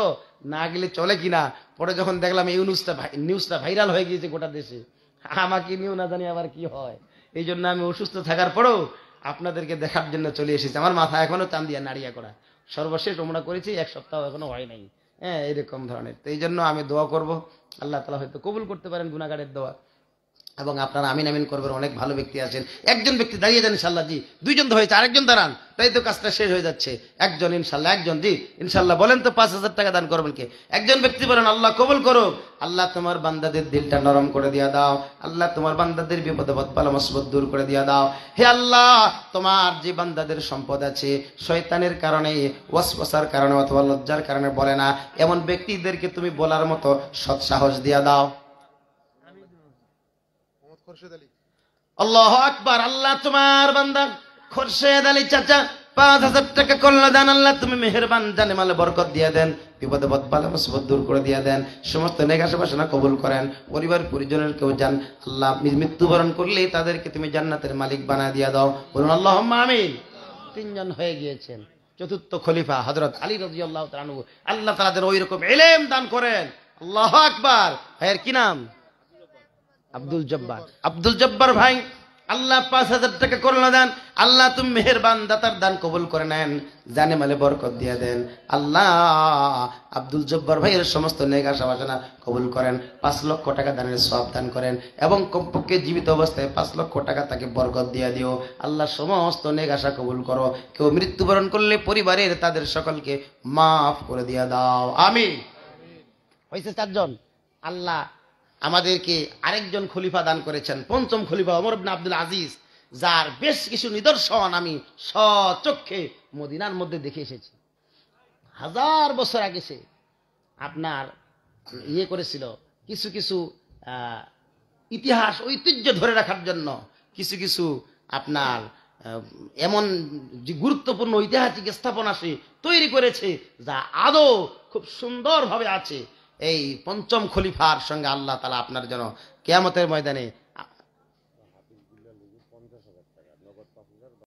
না গেলে চলে কিনা, পরে যখন দেখলাম এই নিউজটা ভাইরাল হয়ে গিয়েছে গোটা দেশে, আমাকে নিয়েও না জানি আবার কি হয়। এই জন্য আমি অসুস্থ থাকার পরেও আপনাদেরকে দেখার জন্য চলে এসেছি। আমার মাথা এখনো চান্দিয়া নাড়িয়া করা। সর্বশেষ আমরা করেছি 1 সপ্তাহ এখনো হয় নাই। হ্যাঁ, এরকম ধরনের। তো এই জন্য আমি দোয়া করব, আল্লাহ তাআলা হয়তো কবুল করতে পারেন গুনাহগারের দোয়া, এবং আপনারা আমিন আমিন করবেন। অনেক ভালো ব্যক্তি আছেন। একজন ব্যক্তি দাঁড়িয়ে যান ইনশাআল্লাহ। জি, 2 জন তো হয়েছে, আরেকজন দাঁড়ান, তাই তো কাজটা শেষ হয়ে যাচ্ছে। একজন ইনশাআল্লাহ, একজন। জি ইনশাআল্লাহ বলেন তো 5,000 টাকা দান করবেন কে? একজন ব্যক্তি বলেন আল্লাহ কবুল করুক। আল্লাহ তোমার বান্দাদের দিলটা নরম করে দিয়া দাও। আল্লাহ তোমার বান্দাদের বিপদে বালা মুসিবত দূর করে দিয়া দাও। হে আল্লাহ, তোমার যে বান্দাদের সম্পদ আছে শয়তানের কারণে, ওয়াসওয়াসার কারণে অথবা লজ্জার কারণে বলে না, এমন ব্যক্তিদেরকে তুমি বলার মতো সৎ সাহস দিয়া দাও। আল্লাহু আকবার। আল্লাহ তোমার বান্দা খোরশেদ আলী চাচা 5,000 টাকা করল দান। আল্লাহ তুমি মেহেরবান, জানে মালে বরকত দিয়ে দেন, বিপদে বালা মুসিবত দূর করে দিয়ে দেন, সমস্ত নেক আশা কবুল করেন। পরিবার পরিজনের কেউ জান আল্লাহ মৃত্যুবরণ করলে তাদেরকে তুমি জান্নাতের মালিক বানায় দিয়া দাও। বলুন আল্লাহুম্মা আমিন। 3 জন হয়ে গিয়েছেন। চতুর্থ খলিফা হযরত আলী রাদিয়াল্লাহু তাআলা আনহু, আল্লাহ তাআলা যেন ওইরকম ইলম দান করেন। আল্লাহু আকবার। ভাইয়ের কি নাম? আব্দুল জব্বার। আব্দুল জব্বার ভাই, আল্লাহ 5,000 টাকা করল দান। আল্লাহ তুমি মেহেরবান, দাতার দান কবুল করে নেন, জানে মালে বরকত দিয়ে দেন। আল্লাহ আব্দুল জব্বার ভাইয়ের সমস্ত নেক আশা বাসনা কবুল করেন। 5 লক্ষ টাকা দানের সওয়াব দান করেন, এবং কমপক্ষে জীবিত অবস্থায় 5 লক্ষ টাকা তাকে বরকত দিয়ে দিও। আল্লাহ সমস্ত নেক আশা কবুল করো। কেউ মৃত্যুবরণ করলে পরিবারের তাদের সকলকে মাফ করে দিয়ে দাও। আমিন। হয়েছে 4 জন। আল্লাহ আমাদেরকে আরেকজন খলিফা দান করেছেন, 5ম খলিফা ওমর ইবনে আব্দুল আজিজ, যার বেশ কিছু নিদর্শন আমি স্বচক্ষে মদিনার মধ্যে দেখে এসেছি। 1000 বছর আগে সে আপনার করেছিল কিছু কিছু ইতিহাস ঐতিহ্য ধরে রাখার জন্য, কিছু কিছু আপনার এমন যে গুরুত্বপূর্ণ ঐতিহাসিক স্থাপনা সে তৈরি করেছে যা আদৌ খুব সুন্দরভাবে আছে। এই 5ম খলিফার সঙ্গে আল্লাহ তাআলা আপনার জন্য কিয়ামতের ময়দানে